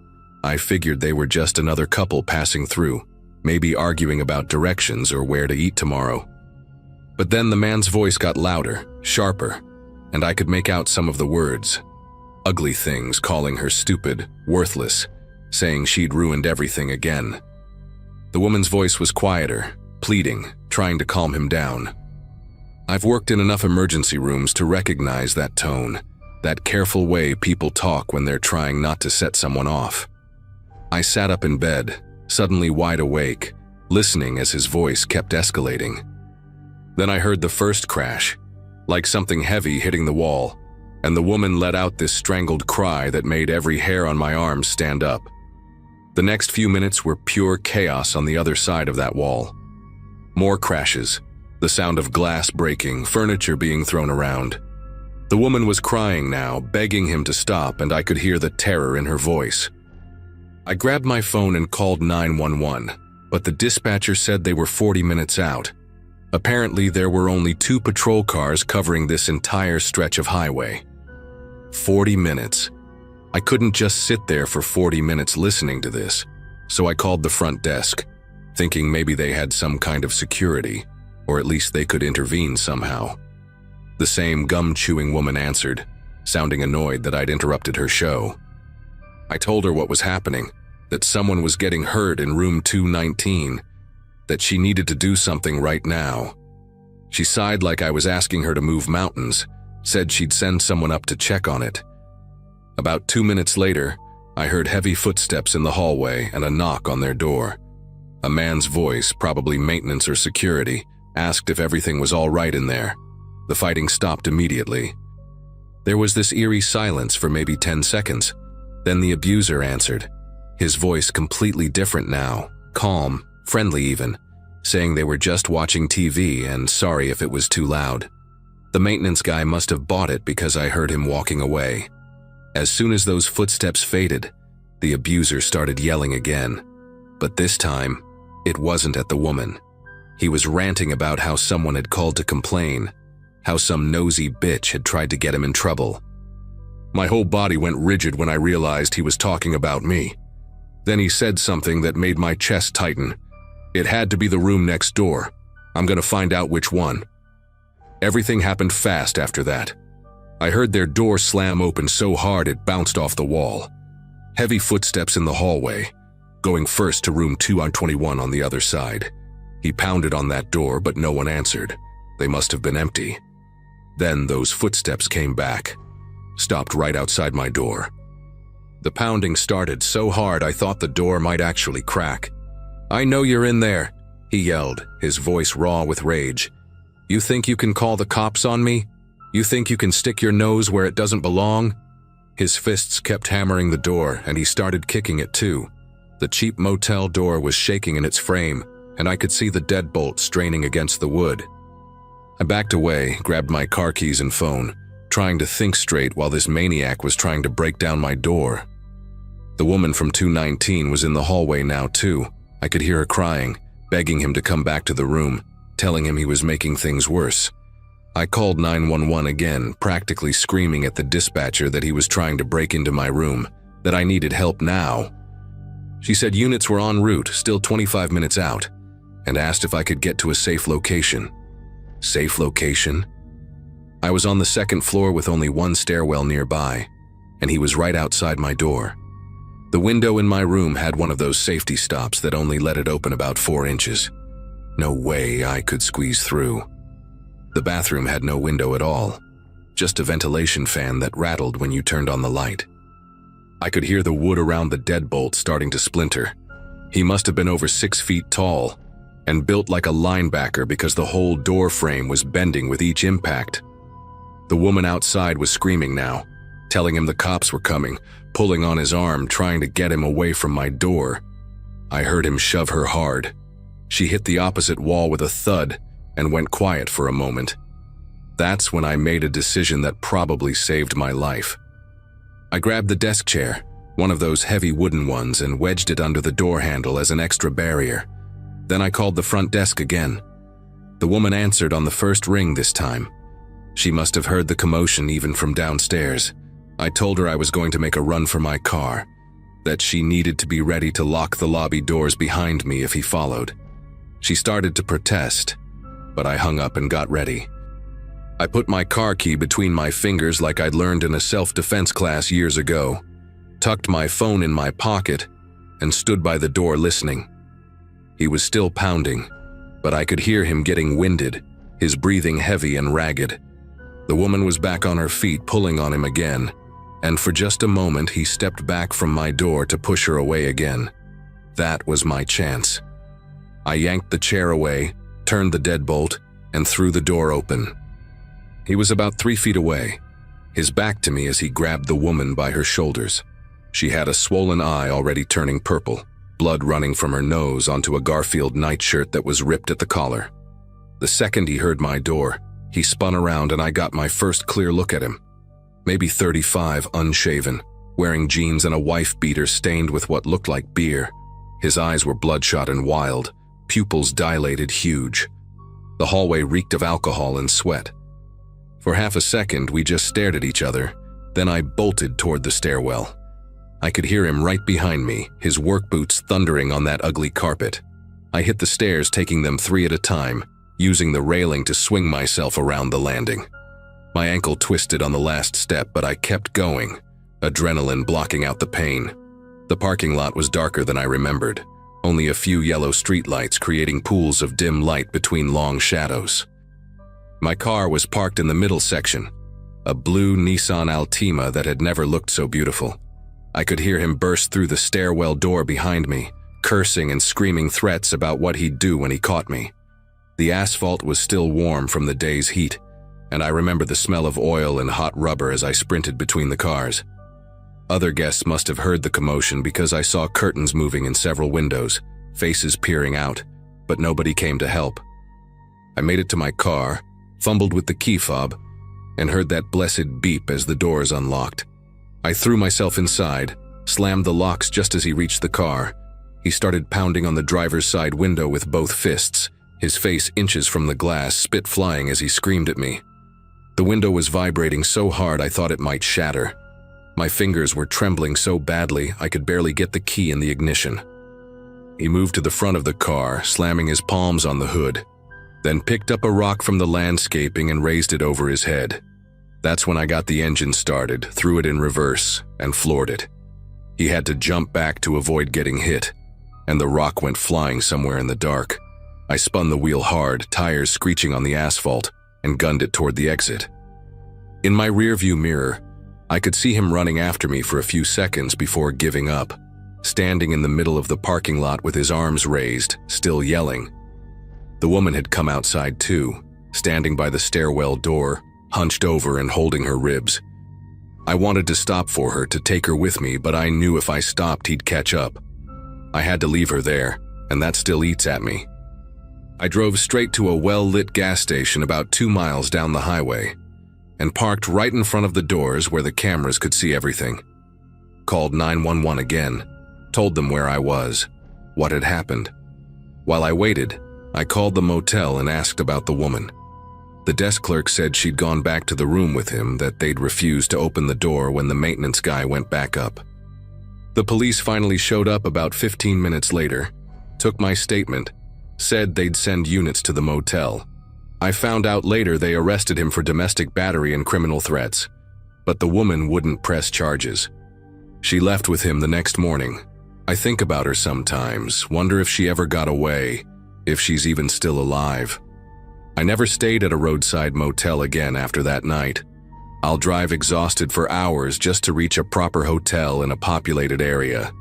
I figured they were just another couple passing through, maybe arguing about directions or where to eat tomorrow. But then the man's voice got louder, sharper, and I could make out some of the words. Ugly things, calling her stupid, worthless, saying she'd ruined everything again. The woman's voice was quieter, pleading, trying to calm him down. I've worked in enough emergency rooms to recognize that tone, that careful way people talk when they're trying not to set someone off. I sat up in bed, suddenly wide awake, listening as his voice kept escalating. Then I heard the first crash, like something heavy hitting the wall, and the woman let out this strangled cry that made every hair on my arms stand up. The next few minutes were pure chaos on the other side of that wall. More crashes, the sound of glass breaking, furniture being thrown around. The woman was crying now, begging him to stop, and I could hear the terror in her voice. I grabbed my phone and called 911, but the dispatcher said they were 40 minutes out. Apparently, there were only 2 patrol cars covering this entire stretch of highway. 40 minutes. I couldn't just sit there for 40 minutes listening to this, so I called the front desk, thinking maybe they had some kind of security, or at least they could intervene somehow. The same gum-chewing woman answered, sounding annoyed that I'd interrupted her show. I told her what was happening, that someone was getting hurt in room 219, that she needed to do something right now. She sighed like I was asking her to move mountains, said she'd send someone up to check on it. About 2 minutes later, I heard heavy footsteps in the hallway and a knock on their door. A man's voice, probably maintenance or security, asked if everything was all right in there. The fighting stopped immediately. There was this eerie silence for maybe 10 seconds. Then the abuser answered, his voice completely different now, calm, friendly even, saying they were just watching TV and sorry if it was too loud. The maintenance guy must have bought it because I heard him walking away. As soon as those footsteps faded, the abuser started yelling again. But this time, it wasn't at the woman. He was ranting about how someone had called to complain, how some nosy bitch had tried to get him in trouble. My whole body went rigid when I realized he was talking about me. Then he said something that made my chest tighten. It had to be the room next door. I'm gonna find out which one. Everything happened fast after that. I heard their door slam open so hard it bounced off the wall. Heavy footsteps in the hallway, going first to room 221 on the other side. He pounded on that door, but no one answered. They must have been empty. Then those footsteps came back, stopped right outside my door. The pounding started so hard I thought the door might actually crack. "I know you're in there," he yelled, his voice raw with rage. "You think you can call the cops on me? You think you can stick your nose where it doesn't belong?" His fists kept hammering the door, and he started kicking it too. The cheap motel door was shaking in its frame, and I could see the deadbolt straining against the wood. I backed away, grabbed my car keys and phone, trying to think straight while this maniac was trying to break down my door. The woman from 219 was in the hallway now too. I could hear her crying, begging him to come back to the room, telling him he was making things worse. I called 911 again, practically screaming at the dispatcher that he was trying to break into my room, that I needed help now. She said units were en route, still 25 minutes out, and asked if I could get to a safe location. Safe location? I was on the second floor with only one stairwell nearby, and he was right outside my door. The window in my room had one of those safety stops that only let it open about 4 inches. No way I could squeeze through. The bathroom had no window at all, just a ventilation fan that rattled when you turned on the light. I could hear the wood around the deadbolt starting to splinter. He must have been over 6 feet tall and built like a linebacker because the whole door frame was bending with each impact. The woman outside was screaming now, telling him the cops were coming, pulling on his arm, trying to get him away from my door. I heard him shove her hard. She hit the opposite wall with a thud and went quiet for a moment. That's when I made a decision that probably saved my life. I grabbed the desk chair, one of those heavy wooden ones, and wedged it under the door handle as an extra barrier. Then I called the front desk again. The woman answered on the first ring this time. She must have heard the commotion even from downstairs. I told her I was going to make a run for my car, that she needed to be ready to lock the lobby doors behind me if he followed. She started to protest, but I hung up and got ready. I put my car key between my fingers like I'd learned in a self-defense class years ago, tucked my phone in my pocket, and stood by the door listening. He was still pounding, but I could hear him getting winded, his breathing heavy and ragged. The woman was back on her feet, pulling on him again, and for just a moment he stepped back from my door to push her away again. That was my chance. I yanked the chair away, turned the deadbolt, and threw the door open. He was about 3 feet away, his back to me as he grabbed the woman by her shoulders. She had a swollen eye already turning purple, blood running from her nose onto a Garfield nightshirt that was ripped at the collar. The second he heard my door, he spun around and I got my first clear look at him. Maybe 35, unshaven, wearing jeans and a wife beater stained with what looked like beer. His eyes were bloodshot and wild, pupils dilated huge. The hallway reeked of alcohol and sweat. For half a second, we just stared at each other. Then I bolted toward the stairwell. I could hear him right behind me, his work boots thundering on that ugly carpet. I hit the stairs, taking them 3 at a time, using the railing to swing myself around the landing. My ankle twisted on the last step, but I kept going, adrenaline blocking out the pain. The parking lot was darker than I remembered, only a few yellow streetlights creating pools of dim light between long shadows. My car was parked in the middle section, a blue Nissan Altima that had never looked so beautiful. I could hear him burst through the stairwell door behind me, cursing and screaming threats about what he'd do when he caught me. The asphalt was still warm from the day's heat, and I remember the smell of oil and hot rubber as I sprinted between the cars. Other guests must have heard the commotion because I saw curtains moving in several windows, faces peering out, but nobody came to help. I made it to my car, fumbled with the key fob, and heard that blessed beep as the doors unlocked. I threw myself inside, slammed the locks just as he reached the car. He started pounding on the driver's side window with both fists, his face inches from the glass, spit flying as he screamed at me. The window was vibrating so hard I thought it might shatter. My fingers were trembling so badly I could barely get the key in the ignition. He moved to the front of the car, slamming his palms on the hood, then picked up a rock from the landscaping and raised it over his head. That's when I got the engine started, threw it in reverse, and floored it. He had to jump back to avoid getting hit, and the rock went flying somewhere in the dark. I spun the wheel hard, tires screeching on the asphalt, and gunned it toward the exit. In my rearview mirror, I could see him running after me for a few seconds before giving up, standing in the middle of the parking lot with his arms raised, still yelling. The woman had come outside too, standing by the stairwell door, hunched over and holding her ribs. I wanted to stop for her, to take her with me, but I knew if I stopped he'd catch up. I had to leave her there, and that still eats at me. I drove straight to a well-lit gas station about 2 miles down the highway, and parked right in front of the doors where the cameras could see everything. Called 911 again, told them where I was, what had happened. While I waited, I called the motel and asked about the woman. The desk clerk said she'd gone back to the room with him, that they'd refused to open the door when the maintenance guy went back up. The police finally showed up about 15 minutes later, took my statement, said they'd send units to the motel. I found out later they arrested him for domestic battery and criminal threats, but the woman wouldn't press charges. She left with him the next morning. I think about her sometimes, wonder if she ever got away, if she's even still alive. I never stayed at a roadside motel again after that night. I'll drive exhausted for hours just to reach a proper hotel in a populated area.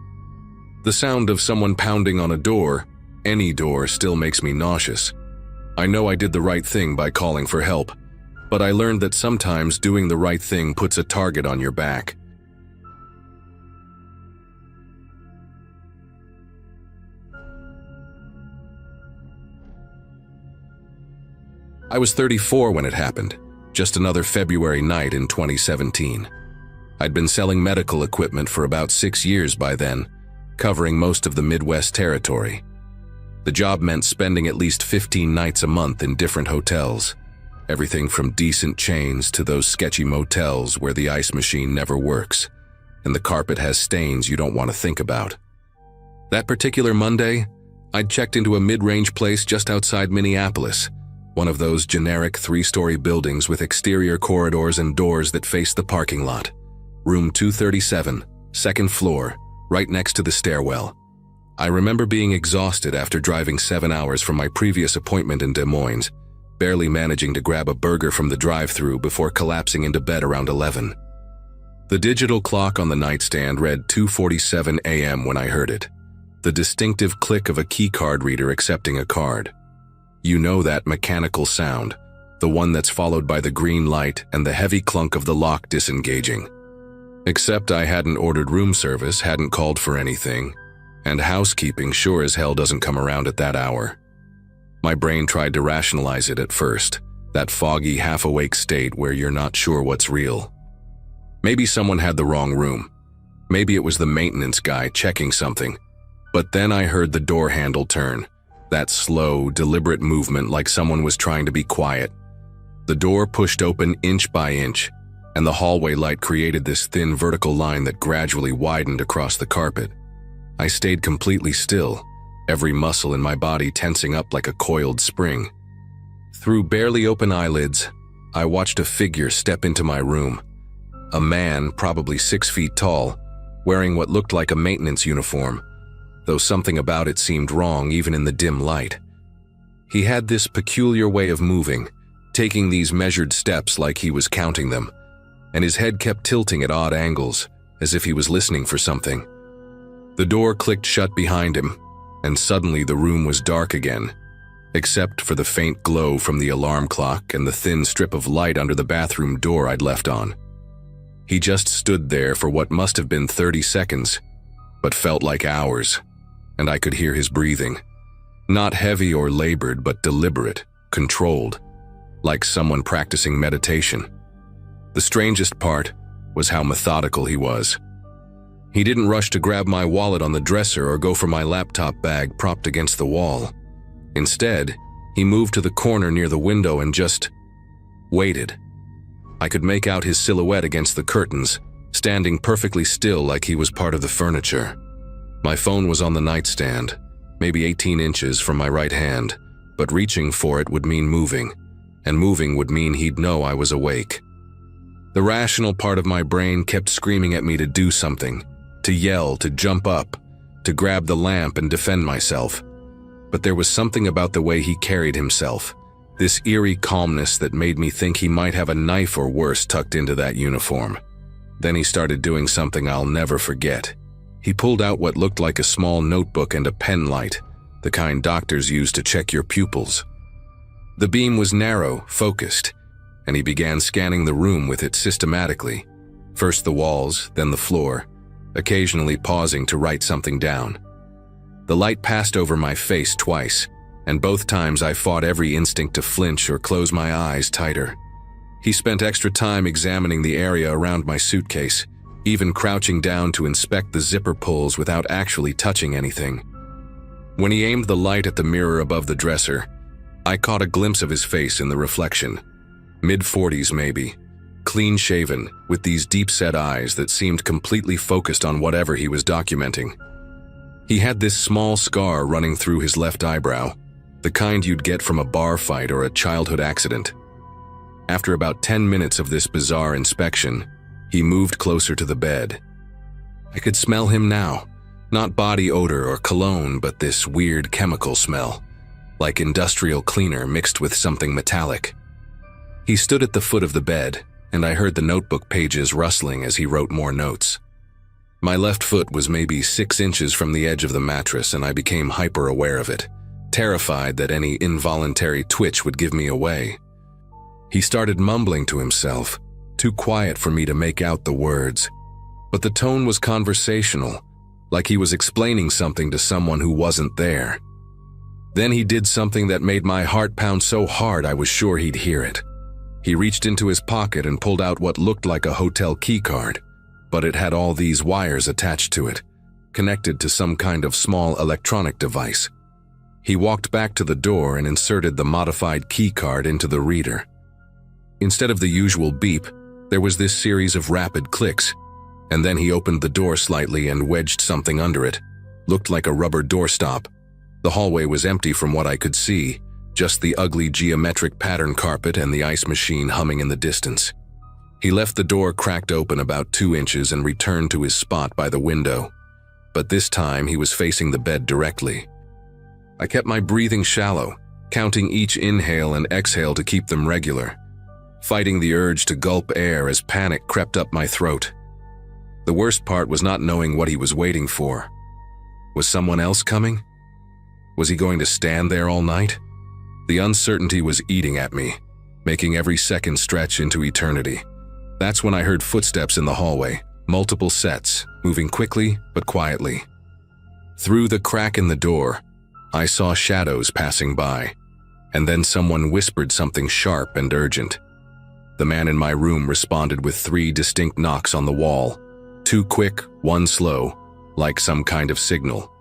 The sound of someone pounding on a door, any door, still makes me nauseous. I know I did the right thing by calling for help, but I learned that sometimes doing the right thing puts a target on your back. I was 34 when it happened, just another February night in 2017. I'd been selling medical equipment for about 6 years by then, covering most of the Midwest territory. The job meant spending at least 15 nights a month in different hotels, everything from decent chains to those sketchy motels where the ice machine never works, and the carpet has stains you don't want to think about. That particular Monday, I'd checked into a mid-range place just outside Minneapolis, one of those generic 3-story buildings with exterior corridors and doors that face the parking lot. Room 237, second floor, right next to the stairwell. I remember being exhausted after driving 7 hours from my previous appointment in Des Moines, barely managing to grab a burger from the drive-thru before collapsing into bed around 11. The digital clock on the nightstand read 2:47 a.m. when I heard it, the distinctive click of a keycard reader accepting a card. You know that mechanical sound, the one that's followed by the green light and the heavy clunk of the lock disengaging. Except I hadn't ordered room service, hadn't called for anything, and housekeeping sure as hell doesn't come around at that hour. My brain tried to rationalize it at first, that foggy, half-awake state where you're not sure what's real. Maybe someone had the wrong room. Maybe it was the maintenance guy checking something. But then I heard the door handle turn. That slow, deliberate movement like someone was trying to be quiet. The door pushed open inch by inch, and the hallway light created this thin vertical line that gradually widened across the carpet. I stayed completely still, every muscle in my body tensing up like a coiled spring. Through barely open eyelids, I watched a figure step into my room. A man, probably 6 feet tall, wearing what looked like a maintenance uniform, though something about it seemed wrong even in the dim light. He had this peculiar way of moving, taking these measured steps like he was counting them, and his head kept tilting at odd angles, as if he was listening for something. The door clicked shut behind him, and suddenly the room was dark again, except for the faint glow from the alarm clock and the thin strip of light under the bathroom door I'd left on. He just stood there for what must have been 30 seconds, but felt like hours, and I could hear his breathing. Not heavy or labored, but deliberate, controlled, like someone practicing meditation. The strangest part was how methodical he was. He didn't rush to grab my wallet on the dresser or go for my laptop bag propped against the wall. Instead, he moved to the corner near the window and just waited. I could make out his silhouette against the curtains, standing perfectly still like he was part of the furniture. My phone was on the nightstand, maybe 18 inches from my right hand, but reaching for it would mean moving, and moving would mean he'd know I was awake. The rational part of my brain kept screaming at me to do something, to yell, to jump up, to grab the lamp and defend myself. But there was something about the way he carried himself, this eerie calmness that made me think he might have a knife or worse tucked into that uniform. Then he started doing something I'll never forget. He pulled out what looked like a small notebook and a pen light, the kind doctors use to check your pupils. The beam was narrow, focused, and he began scanning the room with it systematically. First the walls, then the floor, occasionally pausing to write something down. The light passed over my face twice, and both times I fought every instinct to flinch or close my eyes tighter. He spent extra time examining the area around my suitcase, even crouching down to inspect the zipper pulls without actually touching anything. When he aimed the light at the mirror above the dresser, I caught a glimpse of his face in the reflection. Mid-40s maybe, clean-shaven, with these deep-set eyes that seemed completely focused on whatever he was documenting. He had this small scar running through his left eyebrow, the kind you'd get from a bar fight or a childhood accident. After about 10 minutes of this bizarre inspection, he moved closer to the bed. I could smell him now, not body odor or cologne, but this weird chemical smell, like industrial cleaner mixed with something metallic. He stood at the foot of the bed, and I heard the notebook pages rustling as he wrote more notes. My left foot was maybe 6 inches from the edge of the mattress, and I became hyper-aware of it, terrified that any involuntary twitch would give me away. He started mumbling to himself, too quiet for me to make out the words. But the tone was conversational, like he was explaining something to someone who wasn't there. Then he did something that made my heart pound so hard I was sure he'd hear it. He reached into his pocket and pulled out what looked like a hotel keycard, but it had all these wires attached to it, connected to some kind of small electronic device. He walked back to the door and inserted the modified keycard into the reader. Instead of the usual beep, there was this series of rapid clicks, and then he opened the door slightly and wedged something under it. Looked like a rubber doorstop. The hallway was empty from what I could see, just the ugly geometric pattern carpet and the ice machine humming in the distance. He left the door cracked open about 2 inches and returned to his spot by the window. But this time he was facing the bed directly. I kept my breathing shallow, counting each inhale and exhale to keep them regular, fighting the urge to gulp air as panic crept up my throat. The worst part was not knowing what he was waiting for. Was someone else coming? Was he going to stand there all night? The uncertainty was eating at me, making every second stretch into eternity. That's when I heard footsteps in the hallway, multiple sets, moving quickly but quietly. Through the crack in the door, I saw shadows passing by, and then someone whispered something sharp and urgent. The man in my room responded with 3 distinct knocks on the wall, 2 quick, 1 slow, like some kind of signal.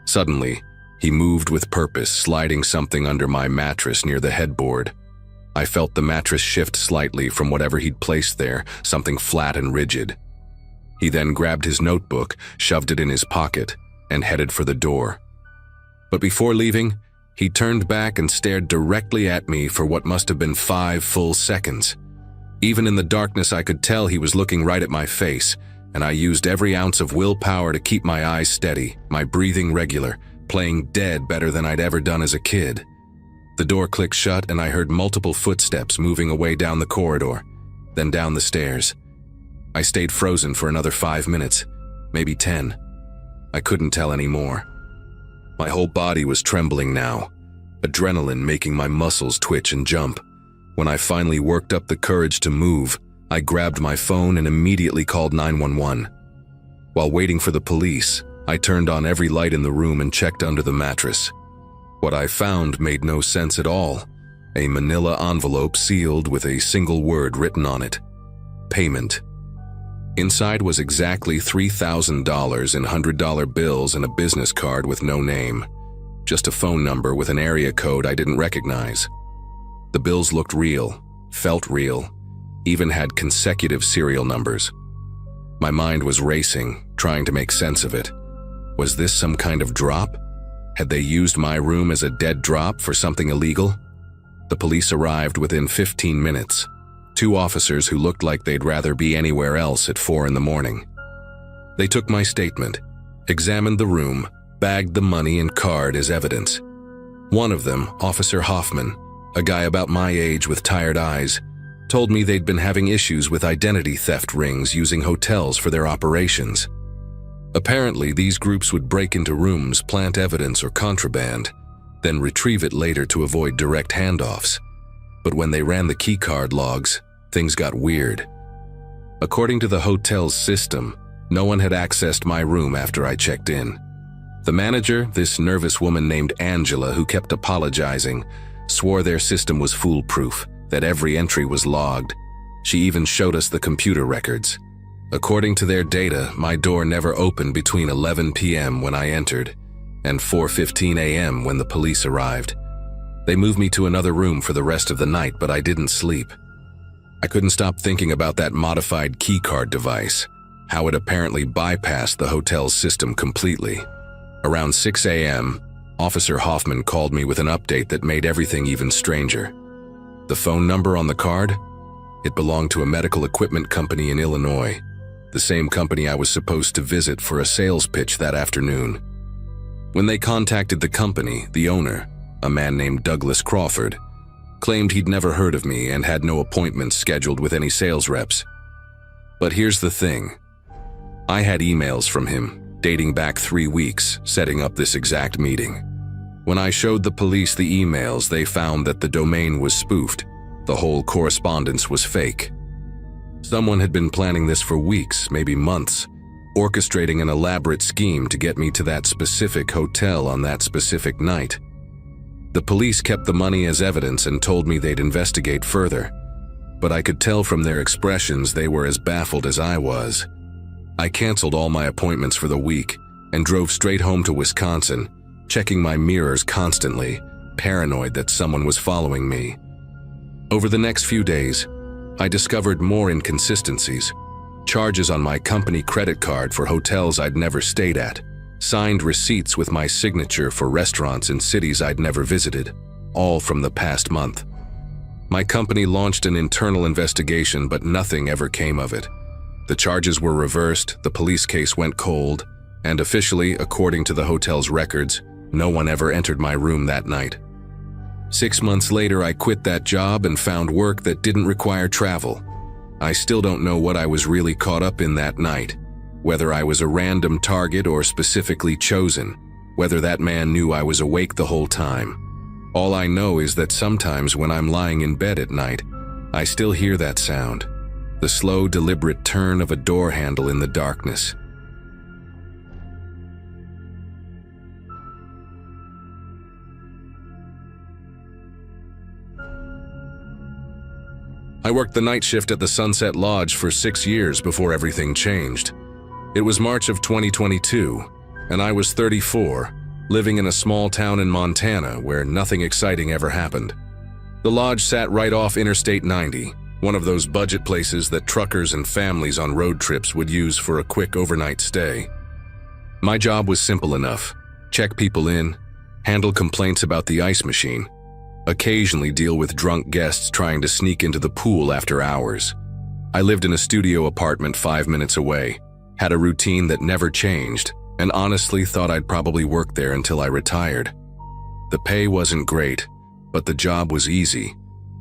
Suddenly, he moved with purpose, sliding something under my mattress near the headboard. I felt the mattress shift slightly from whatever he'd placed there, something flat and rigid. He then grabbed his notebook, shoved it in his pocket, and headed for the door. But before leaving, he turned back and stared directly at me for what must have been 5 full seconds. Even in the darkness, I could tell he was looking right at my face, and I used every ounce of willpower to keep my eyes steady, my breathing regular, playing dead better than I'd ever done as a kid. The door clicked shut and I heard multiple footsteps moving away down the corridor, then down the stairs. I stayed frozen for another 5 minutes, maybe 10. I couldn't tell anymore. My whole body was trembling now, adrenaline making my muscles twitch and jump. When I finally worked up the courage to move, I grabbed my phone and immediately called 911. While waiting for the police, I turned on every light in the room and checked under the mattress. What I found made no sense at all. A manila envelope sealed with a single word written on it: payment. Inside was exactly $3,000 in $100 bills and a business card with no name. Just a phone number with an area code I didn't recognize. The bills looked real, felt real, even had consecutive serial numbers. My mind was racing, trying to make sense of it. Was this some kind of drop? Had they used my room as a dead drop for something illegal? The police arrived within 15 minutes. 2 officers who looked like they'd rather be anywhere else at 4 in the morning. They took my statement, examined the room, bagged the money and card as evidence. One of them, Officer Hoffman, a guy about my age with tired eyes, told me they'd been having issues with identity theft rings using hotels for their operations. Apparently, these groups would break into rooms, plant evidence or contraband, then retrieve it later to avoid direct handoffs. But when they ran the keycard logs, things got weird. According to the hotel's system, no one had accessed my room after I checked in. The manager, this nervous woman named Angela who kept apologizing, swore their system was foolproof, that every entry was logged. She even showed us the computer records. According to their data, my door never opened between 11 p.m. when I entered and 4:15 a.m. when the police arrived. They moved me to another room for the rest of the night, but I didn't sleep. I couldn't stop thinking about that modified keycard device, how it apparently bypassed the hotel's system completely. Around 6 a.m., Officer Hoffman called me with an update that made everything even stranger. The phone number on the card? It belonged to a medical equipment company in Illinois, the same company I was supposed to visit for a sales pitch that afternoon. When they contacted the company, the owner, a man named Douglas Crawford, claimed he'd never heard of me and had no appointments scheduled with any sales reps. But here's the thing. I had emails from him, dating back 3 weeks, setting up this exact meeting. When I showed the police the emails, they found that the domain was spoofed, The whole correspondence was fake. Someone had been planning this for weeks, maybe months, orchestrating an elaborate scheme to get me to that specific hotel on that specific night. The police kept the money as evidence and told me they'd investigate further, but I could tell from their expressions they were as baffled as I was. I canceled all my appointments for the week and drove straight home to Wisconsin, checking my mirrors constantly, paranoid that someone was following me. Over the next few days, I discovered more inconsistencies. Charges on my company credit card for hotels I'd never stayed at, signed receipts with my signature for restaurants in cities I'd never visited, all from the past month. My company launched an internal investigation, but nothing ever came of it. The charges were reversed, the police case went cold, and officially, according to the hotel's records, no one ever entered my room that night. 6 months later, I quit that job and found work that didn't require travel. I still don't know what I was really caught up in that night, whether I was a random target or specifically chosen, whether that man knew I was awake the whole time. All I know is that sometimes when I'm lying in bed at night, I still hear that sound, the slow, deliberate turn of a door handle in the darkness. I worked the night shift at the Sunset Lodge for 6 years before everything changed. It was March of 2022, and I was 34, living in a small town in Montana where nothing exciting ever happened. The lodge sat right off Interstate 90, one of those budget places that truckers and families on road trips would use for a quick overnight stay. My job was simple enough: check people in, handle complaints about the ice machine, occasionally deal with drunk guests trying to sneak into the pool after hours. I lived in a studio apartment 5 minutes away, had a routine that never changed, and honestly thought I'd probably work there until I retired. The pay wasn't great, but the job was easy,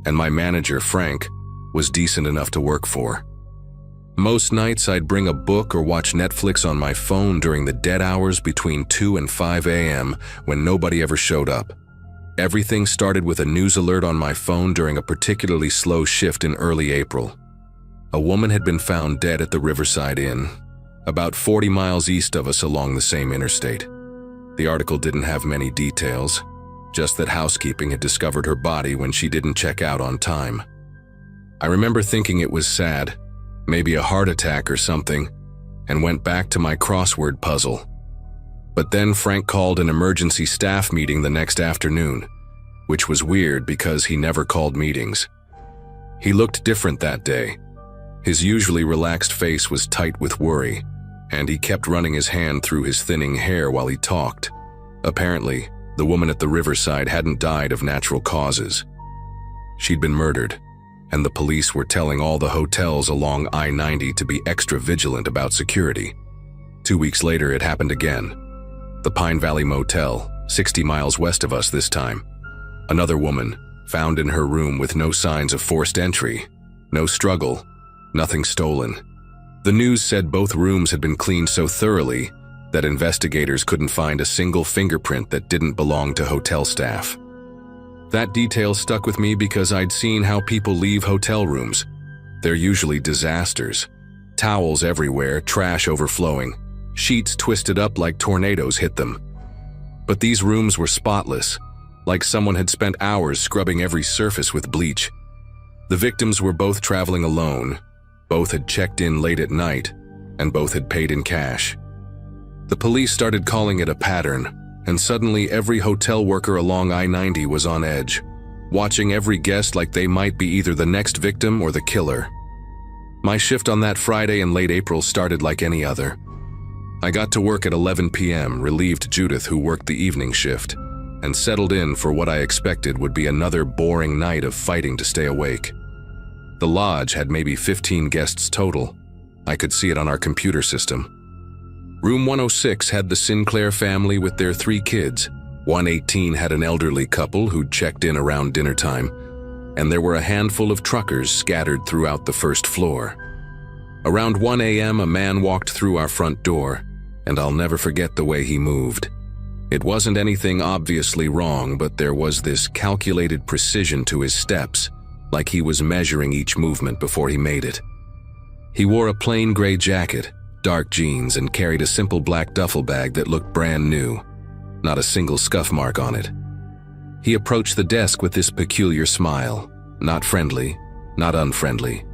and my manager, Frank, was decent enough to work for. Most nights I'd bring a book or watch Netflix on my phone during the dead hours between 2 and 5 a.m. when nobody ever showed up. Everything started with a news alert on my phone during a particularly slow shift in early April. A woman had been found dead at the Riverside Inn, about 40 miles east of us along the same interstate. The article didn't have many details, just that housekeeping had discovered her body when she didn't check out on time. I remember thinking it was sad, maybe a heart attack or something, and went back to my crossword puzzle. But then Frank called an emergency staff meeting the next afternoon, which was weird because he never called meetings. He looked different that day. His usually relaxed face was tight with worry, and he kept running his hand through his thinning hair while he talked. Apparently, the woman at the Riverside hadn't died of natural causes. She'd been murdered, and the police were telling all the hotels along I-90 to be extra vigilant about security. 2 weeks later, it happened again. The Pine Valley Motel, 60 miles west of us this time. Another woman, found in her room with no signs of forced entry, no struggle, nothing stolen. The news said both rooms had been cleaned so thoroughly that investigators couldn't find a single fingerprint that didn't belong to hotel staff. That detail stuck with me because I'd seen how people leave hotel rooms. They're usually disasters. Towels everywhere, trash overflowing, sheets twisted up like tornadoes hit them. But these rooms were spotless, like someone had spent hours scrubbing every surface with bleach. The victims were both traveling alone, both had checked in late at night, and both had paid in cash. The police started calling it a pattern, and suddenly every hotel worker along I-90 was on edge, watching every guest like they might be either the next victim or the killer. My shift on that Friday in late April started like any other. I got to work at 11 p.m., relieved Judith, who worked the evening shift, and settled in for what I expected would be another boring night of fighting to stay awake. The lodge had maybe 15 guests total. I could see it on our computer system. Room 106 had the Sinclair family with their 3 kids. 118 had an elderly couple who'd checked in around dinner time, and there were a handful of truckers scattered throughout the first floor. Around 1 a.m., a man walked through our front door, and I'll never forget the way he moved. It wasn't anything obviously wrong, but there was this calculated precision to his steps, like he was measuring each movement before he made it. He wore a plain gray jacket, dark jeans, and carried a simple black duffel bag that looked brand new, not a single scuff mark on it. He approached the desk with this peculiar smile, not friendly, not unfriendly,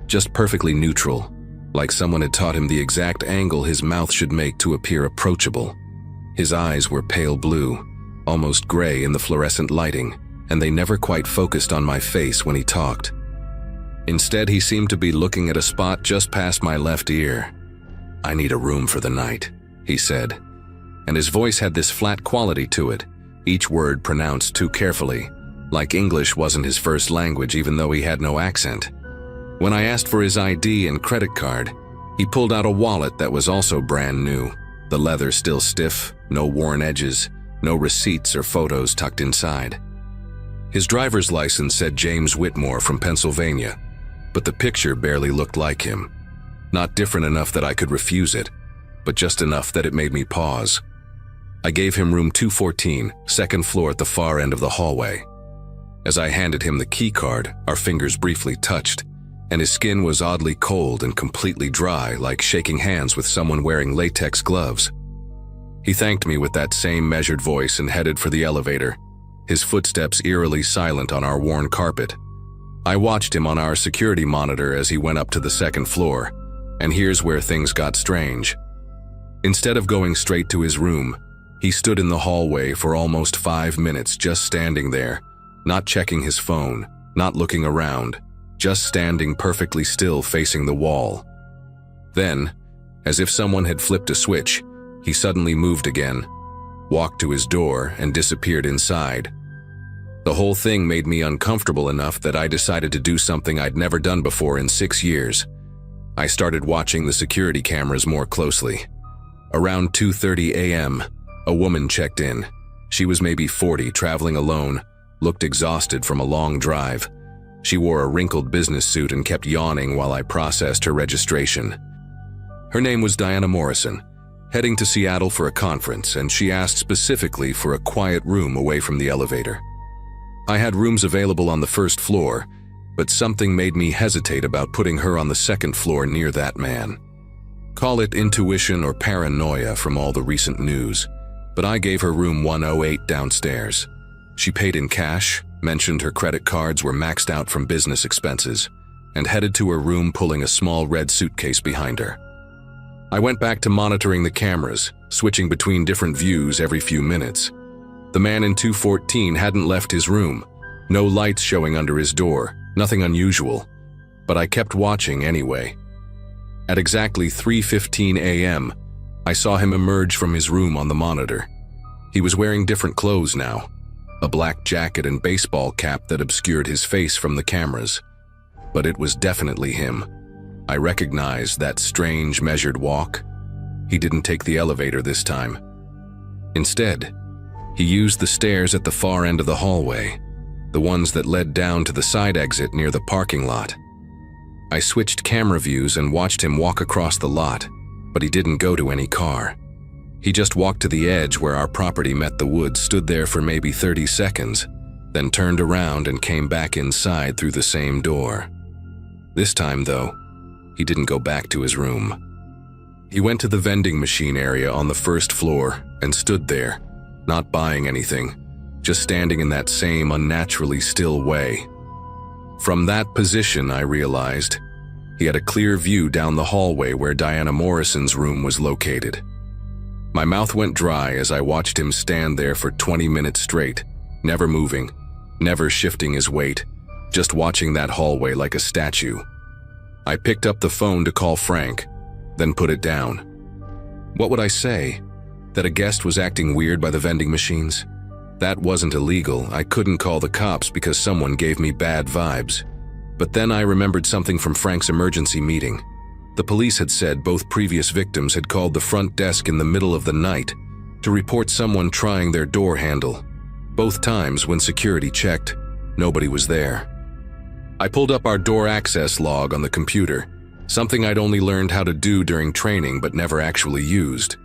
just perfectly neutral, like someone had taught him the exact angle his mouth should make to appear approachable. His eyes were pale blue, almost gray in the fluorescent lighting, and they never quite focused on my face when he talked. Instead, he seemed to be looking at a spot just past my left ear. "I need a room for the night," he said, and his voice had this flat quality to it, each word pronounced too carefully, like English wasn't his first language even though he had no accent. When I asked for his ID and credit card, he pulled out a wallet that was also brand new, the leather still stiff, no worn edges, no receipts or photos tucked inside. His driver's license said James Whitmore from Pennsylvania, but the picture barely looked like him. Not different enough that I could refuse it, but just enough that it made me pause. I gave him room 214, second floor at the far end of the hallway. As I handed him the key card, our fingers briefly touched, and his skin was oddly cold and completely dry, like shaking hands with someone wearing latex gloves. He thanked me with that same measured voice and headed for the elevator, his footsteps eerily silent on our worn carpet. I watched him on our security monitor as he went up to the second floor, and here's where things got strange. Instead of going straight to his room, he stood in the hallway for almost 5 minutes, just standing there, not checking his phone, not looking around, just standing perfectly still facing the wall. Then, as if someone had flipped a switch, he suddenly moved again, walked to his door, and disappeared inside. The whole thing made me uncomfortable enough that I decided to do something I'd never done before in 6 years. I started watching the security cameras more closely. Around 2:30 a.m., a woman checked in. She was maybe 40, traveling alone, looked exhausted from a long drive. She wore a wrinkled business suit and kept yawning while I processed her registration. Her name was Diana Morrison, heading to Seattle for a conference, and she asked specifically for a quiet room away from the elevator. I had rooms available on the first floor, but something made me hesitate about putting her on the second floor near that man. Call it intuition or paranoia from all the recent news, but I gave her room 108 downstairs. She paid in cash, mentioned her credit cards were maxed out from business expenses, and headed to her room pulling a small red suitcase behind her. I went back to monitoring the cameras, switching between different views every few minutes. The man in 214 hadn't left his room, no lights showing under his door, nothing unusual, but I kept watching anyway. At exactly 3:15 a.m., I saw him emerge from his room on the monitor. He was wearing different clothes now, a black jacket and baseball cap that obscured his face from the cameras. But it was definitely him. I recognized that strange, measured walk. He didn't take the elevator this time. Instead, he used the stairs at the far end of the hallway, the ones that led down to the side exit near the parking lot. I switched camera views and watched him walk across the lot, but he didn't go to any car. He just walked to the edge where our property met the woods, stood there for maybe 30 seconds, then turned around and came back inside through the same door. This time, though, he didn't go back to his room. He went to the vending machine area on the first floor and stood there, not buying anything, just standing in that same unnaturally still way. From that position, I realized he had a clear view down the hallway where Diana Morrison's room was located. My mouth went dry as I watched him stand there for 20 minutes straight, never moving, never shifting his weight, just watching that hallway like a statue. I picked up the phone to call Frank, then put it down. What would I say? That a guest was acting weird by the vending machines? That wasn't illegal. I couldn't call the cops because someone gave me bad vibes. But then I remembered something from Frank's emergency meeting. The police had said both previous victims had called the front desk in the middle of the night to report someone trying their door handle. Both times, when security checked, nobody was there. I pulled up our door access log on the computer, something I'd only learned how to do during training but never actually used.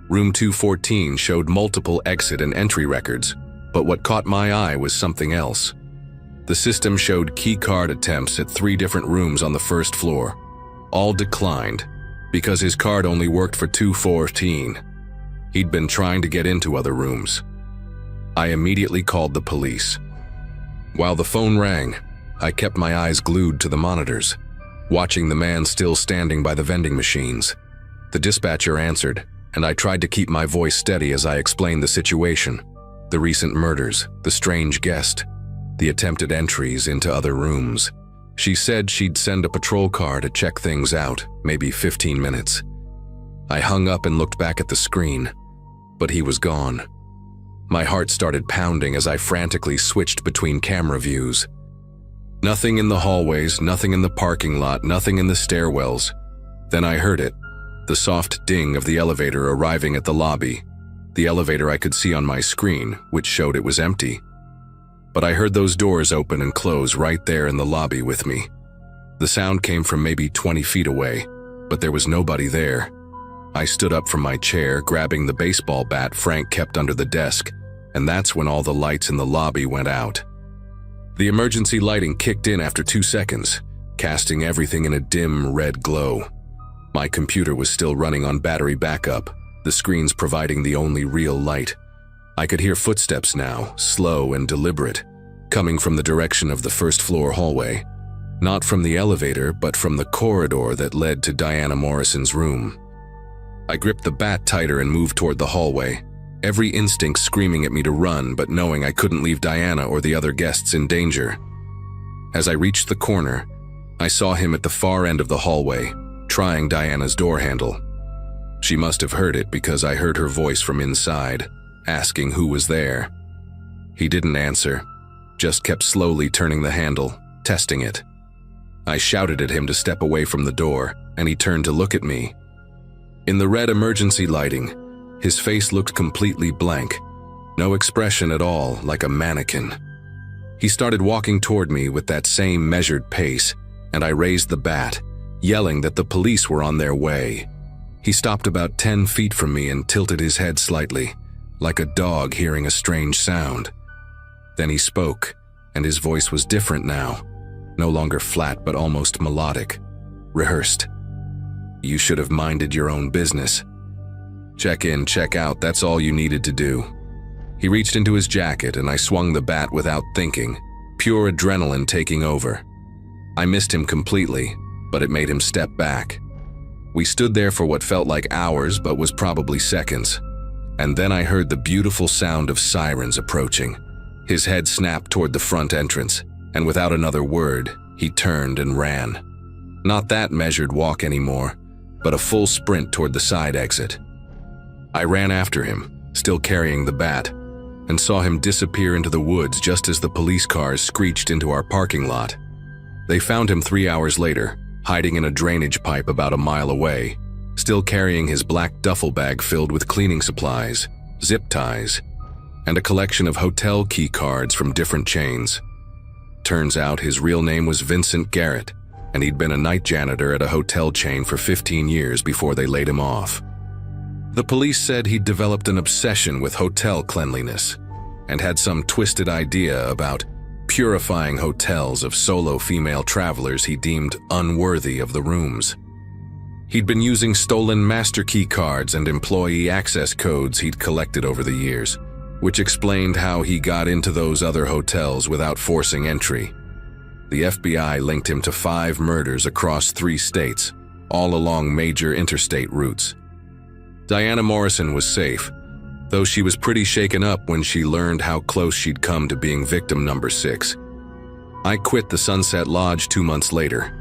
Room 214 showed multiple exit and entry records, but what caught my eye was something else. The system showed keycard attempts at 3 different rooms on the first floor. All declined because his card only worked for 214. He'd been trying to get into other rooms. I immediately called the police. While the phone rang, I kept my eyes glued to the monitors, watching the man still standing by the vending machines. The dispatcher answered, and I tried to keep my voice steady as I explained the situation. The recent murders, the strange guest, the attempted entries into other rooms. She said she'd send a patrol car to check things out, maybe 15 minutes. I hung up and looked back at the screen, but he was gone. My heart started pounding as I frantically switched between camera views. Nothing in the hallways, nothing in the parking lot, nothing in the stairwells. Then I heard it, the soft ding of the elevator arriving at the lobby. The elevator I could see on my screen, which showed it was empty. But I heard those doors open and close right there in the lobby with me. The sound came from maybe 20 feet away, but there was nobody there. I stood up from my chair, grabbing the baseball bat Frank kept under the desk, and that's when all the lights in the lobby went out. The emergency lighting kicked in after 2 seconds, casting everything in a dim red glow. My computer was still running on battery backup, the screens providing the only real light. I could hear footsteps now, slow and deliberate, coming from the direction of the first floor hallway. Not from the elevator, but from the corridor that led to Diana Morrison's room. I gripped the bat tighter and moved toward the hallway, every instinct screaming at me to run, but knowing I couldn't leave Diana or the other guests in danger. As I reached the corner, I saw him at the far end of the hallway, trying Diana's door handle. She must have heard it because I heard her voice from inside, asking who was there. He didn't answer, just kept slowly turning the handle, testing it. I shouted at him to step away from the door, and he turned to look at me. In the red emergency lighting, his face looked completely blank, no expression at all, like a mannequin. He started walking toward me with that same measured pace, and I raised the bat, yelling that the police were on their way. He stopped about 10 feet from me and tilted his head slightly, like a dog hearing a strange sound. Then he spoke, and his voice was different now, no longer flat but almost melodic, rehearsed. "You should have minded your own business. Check in, check out, that's all you needed to do." He reached into his jacket and I swung the bat without thinking, pure adrenaline taking over. I missed him completely, but it made him step back. We stood there for what felt like hours but was probably seconds. And then I heard the beautiful sound of sirens approaching. His head snapped toward the front entrance, and without another word, he turned and ran. Not that measured walk anymore, but a full sprint toward the side exit. I ran after him, still carrying the bat, and saw him disappear into the woods just as the police cars screeched into our parking lot. They found him 3 hours later, hiding in a drainage pipe about a mile away, still carrying his black duffel bag filled with cleaning supplies, zip ties, and a collection of hotel key cards from different chains. Turns out his real name was Vincent Garrett, and he'd been a night janitor at a hotel chain for 15 years before they laid him off. The police said he'd developed an obsession with hotel cleanliness and had some twisted idea about purifying hotels of solo female travelers he deemed unworthy of the rooms. He'd been using stolen master key cards and employee access codes he'd collected over the years, which explained how he got into those other hotels without forcing entry. The FBI linked him to 5 murders across 3 states, all along major interstate routes. Diana Morrison was safe, though she was pretty shaken up when she learned how close she'd come to being victim number 6. I quit the Sunset Lodge 2 months later,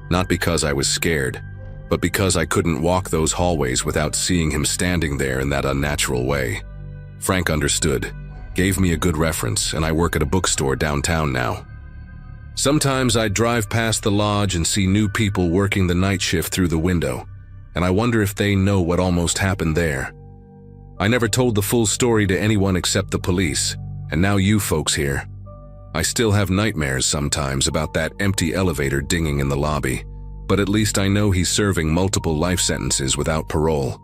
not because I was scared, but because I couldn't walk those hallways without seeing him standing there in that unnatural way. Frank understood, gave me a good reference, and I work at a bookstore downtown now. Sometimes I'd drive past the lodge and see new people working the night shift through the window, and I wonder if they know what almost happened there. I never told the full story to anyone except the police, and now you folks here. I still have nightmares sometimes about that empty elevator dinging in the lobby, but at least I know he's serving multiple life sentences without parole.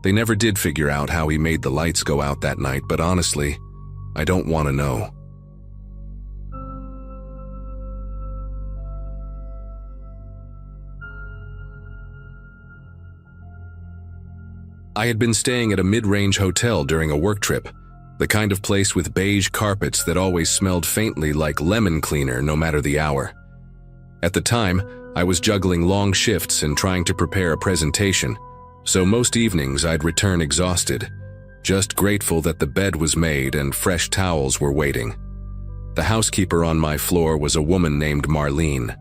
They never did figure out how he made the lights go out that night, but honestly, I don't want to know. I had been staying at a mid-range hotel during a work trip, the kind of place with beige carpets that always smelled faintly like lemon cleaner no matter the hour. At the time, I was juggling long shifts and trying to prepare a presentation, so most evenings I'd return exhausted, just grateful that the bed was made and fresh towels were waiting. The housekeeper on my floor was a woman named Marlene.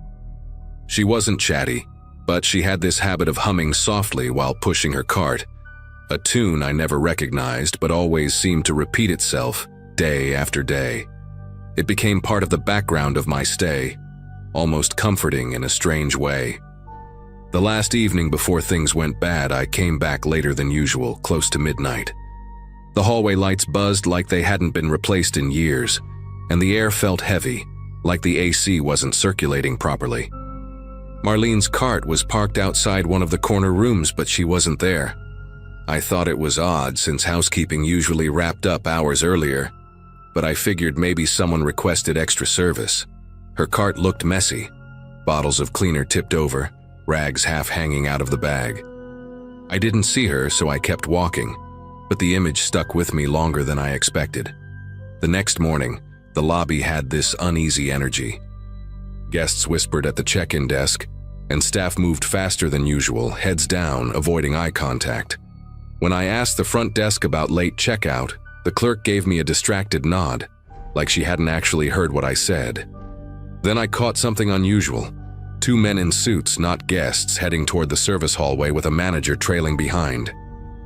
She wasn't chatty, but she had this habit of humming softly while pushing her cart, a tune I never recognized but always seemed to repeat itself day after day. It became part of the background of my stay, almost comforting in a strange way. The last evening before things went bad, I came back later than usual, close to midnight. The hallway lights buzzed like they hadn't been replaced in years, and the air felt heavy, like the AC wasn't circulating properly. Marlene's cart was parked outside one of the corner rooms, but she wasn't there. I thought it was odd since housekeeping usually wrapped up hours earlier, but I figured maybe someone requested extra service. Her cart looked messy, bottles of cleaner tipped over, rags half hanging out of the bag. I didn't see her, so I kept walking, but the image stuck with me longer than I expected. The next morning, the lobby had this uneasy energy. Guests whispered at the check-in desk, and staff moved faster than usual, heads down, avoiding eye contact. When I asked the front desk about late checkout, the clerk gave me a distracted nod, like she hadn't actually heard what I said. Then I caught something unusual. 2 men in suits, not guests, heading toward the service hallway with a manager trailing behind.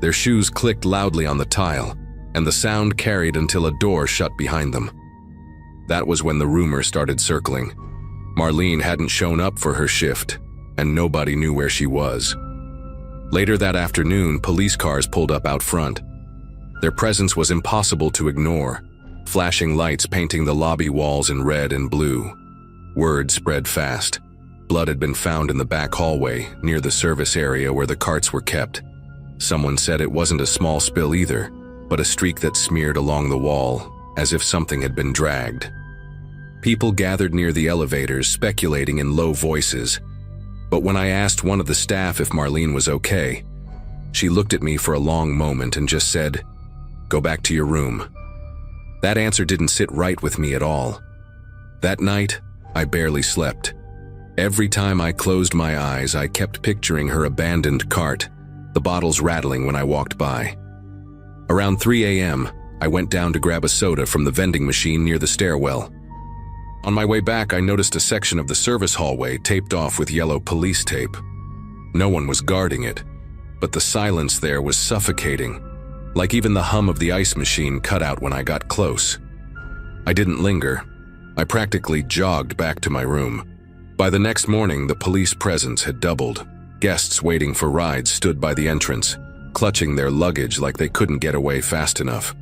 Their shoes clicked loudly on the tile, and the sound carried until a door shut behind them. That was when the rumor started circling. Marlene hadn't shown up for her shift, and nobody knew where she was. Later that afternoon, police cars pulled up out front. Their presence was impossible to ignore, flashing lights painting the lobby walls in red and blue. Word spread fast. Blood had been found in the back hallway, near the service area where the carts were kept. Someone said it wasn't a small spill either, but a streak that smeared along the wall, as if something had been dragged. People gathered near the elevators, speculating in low voices. But when I asked one of the staff if Marlene was okay, she looked at me for a long moment and just said, "Go back to your room." That answer didn't sit right with me at all. That night, I barely slept. Every time I closed my eyes, I kept picturing her abandoned cart, the bottles rattling when I walked by. Around 3 a.m., I went down to grab a soda from the vending machine near the stairwell. On my way back, I noticed a section of the service hallway taped off with yellow police tape. No one was guarding it, but the silence there was suffocating, like even the hum of the ice machine cut out when I got close. I didn't linger. I practically jogged back to my room. By the next morning, the police presence had doubled. Guests waiting for rides stood by the entrance, clutching their luggage like they couldn't get away fast enough.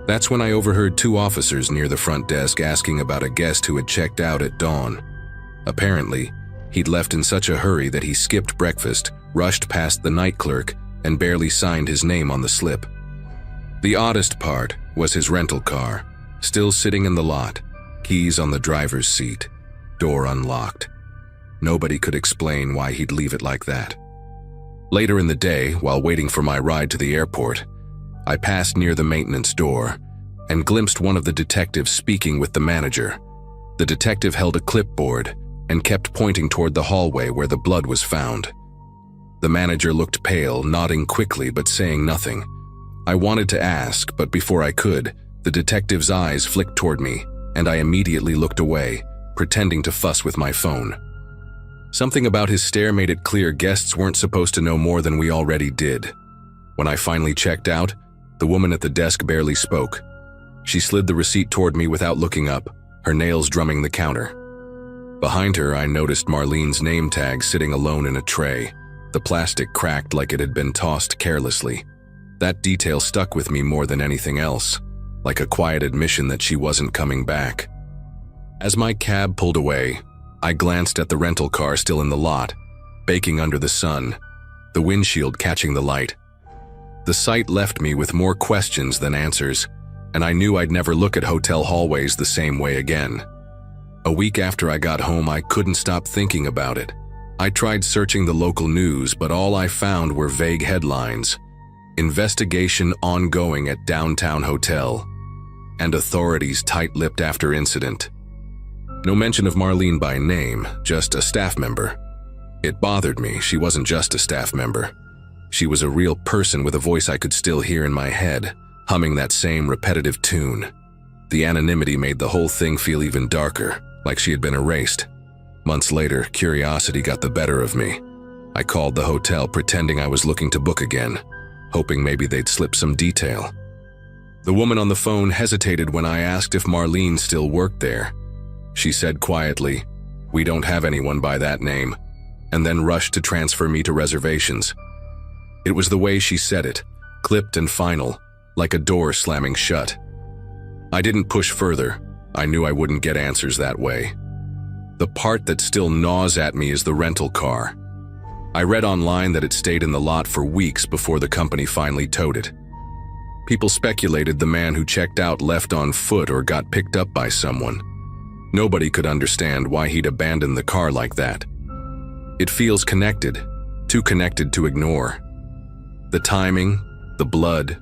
That's when I overheard 2 officers near the front desk asking about a guest who had checked out at dawn. Apparently, he'd left in such a hurry that he skipped breakfast, rushed past the night clerk, and barely signed his name on the slip. The oddest part was his rental car, still sitting in the lot, keys on the driver's seat, door unlocked. Nobody could explain why he'd leave it like that. Later in the day, while waiting for my ride to the airport, I passed near the maintenance door and glimpsed one of the detectives speaking with the manager. The detective held a clipboard and kept pointing toward the hallway where the blood was found. The manager looked pale, nodding quickly but saying nothing. I wanted to ask, but before I could, the detective's eyes flicked toward me, and I immediately looked away, pretending to fuss with my phone. Something about his stare made it clear guests weren't supposed to know more than we already did. When I finally checked out, the woman at the desk barely spoke. She slid the receipt toward me without looking up, her nails drumming the counter. Behind her, I noticed Marlene's name tag sitting alone in a tray, the plastic cracked like it had been tossed carelessly. That detail stuck with me more than anything else, like a quiet admission that she wasn't coming back. As my cab pulled away, I glanced at the rental car still in the lot, baking under the sun, the windshield catching the light. The sight left me with more questions than answers, and I knew I'd never look at hotel hallways the same way again. A week after I got home, I couldn't stop thinking about it. I tried searching the local news, but all I found were vague headlines. Investigation ongoing at downtown hotel. And authorities tight-lipped after incident. No mention of Marlene by name, just a staff member. It bothered me. She wasn't just a staff member. She was a real person with a voice I could still hear in my head, humming that same repetitive tune. The anonymity made the whole thing feel even darker, like she had been erased. Months later, curiosity got the better of me. I called the hotel pretending I was looking to book again, hoping maybe they'd slip some detail. The woman on the phone hesitated when I asked if Marlene still worked there. She said quietly, "We don't have anyone by that name," and then rushed to transfer me to reservations. It was the way she said it, clipped and final, like a door slamming shut. I didn't push further. I knew I wouldn't get answers that way. The part that still gnaws at me is the rental car. I read online that it stayed in the lot for weeks before the company finally towed it. People speculated the man who checked out left on foot or got picked up by someone. Nobody could understand why he'd abandoned the car like that. It feels connected, too connected to ignore. The timing, the blood,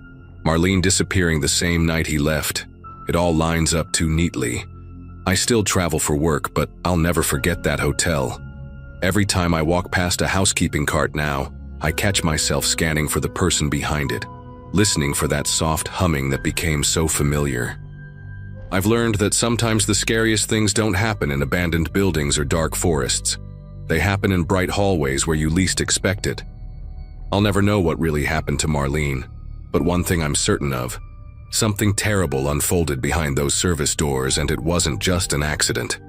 Marlene disappearing the same night he left, it all lines up too neatly. I still travel for work, but I'll never forget that hotel. Every time I walk past a housekeeping cart now, I catch myself scanning for the person behind it, listening for that soft humming that became so familiar. I've learned that sometimes the scariest things don't happen in abandoned buildings or dark forests. They happen in bright hallways where you least expect it. I'll never know what really happened to Marlene, but one thing I'm certain of, something terrible unfolded behind those service doors, and it wasn't just an accident.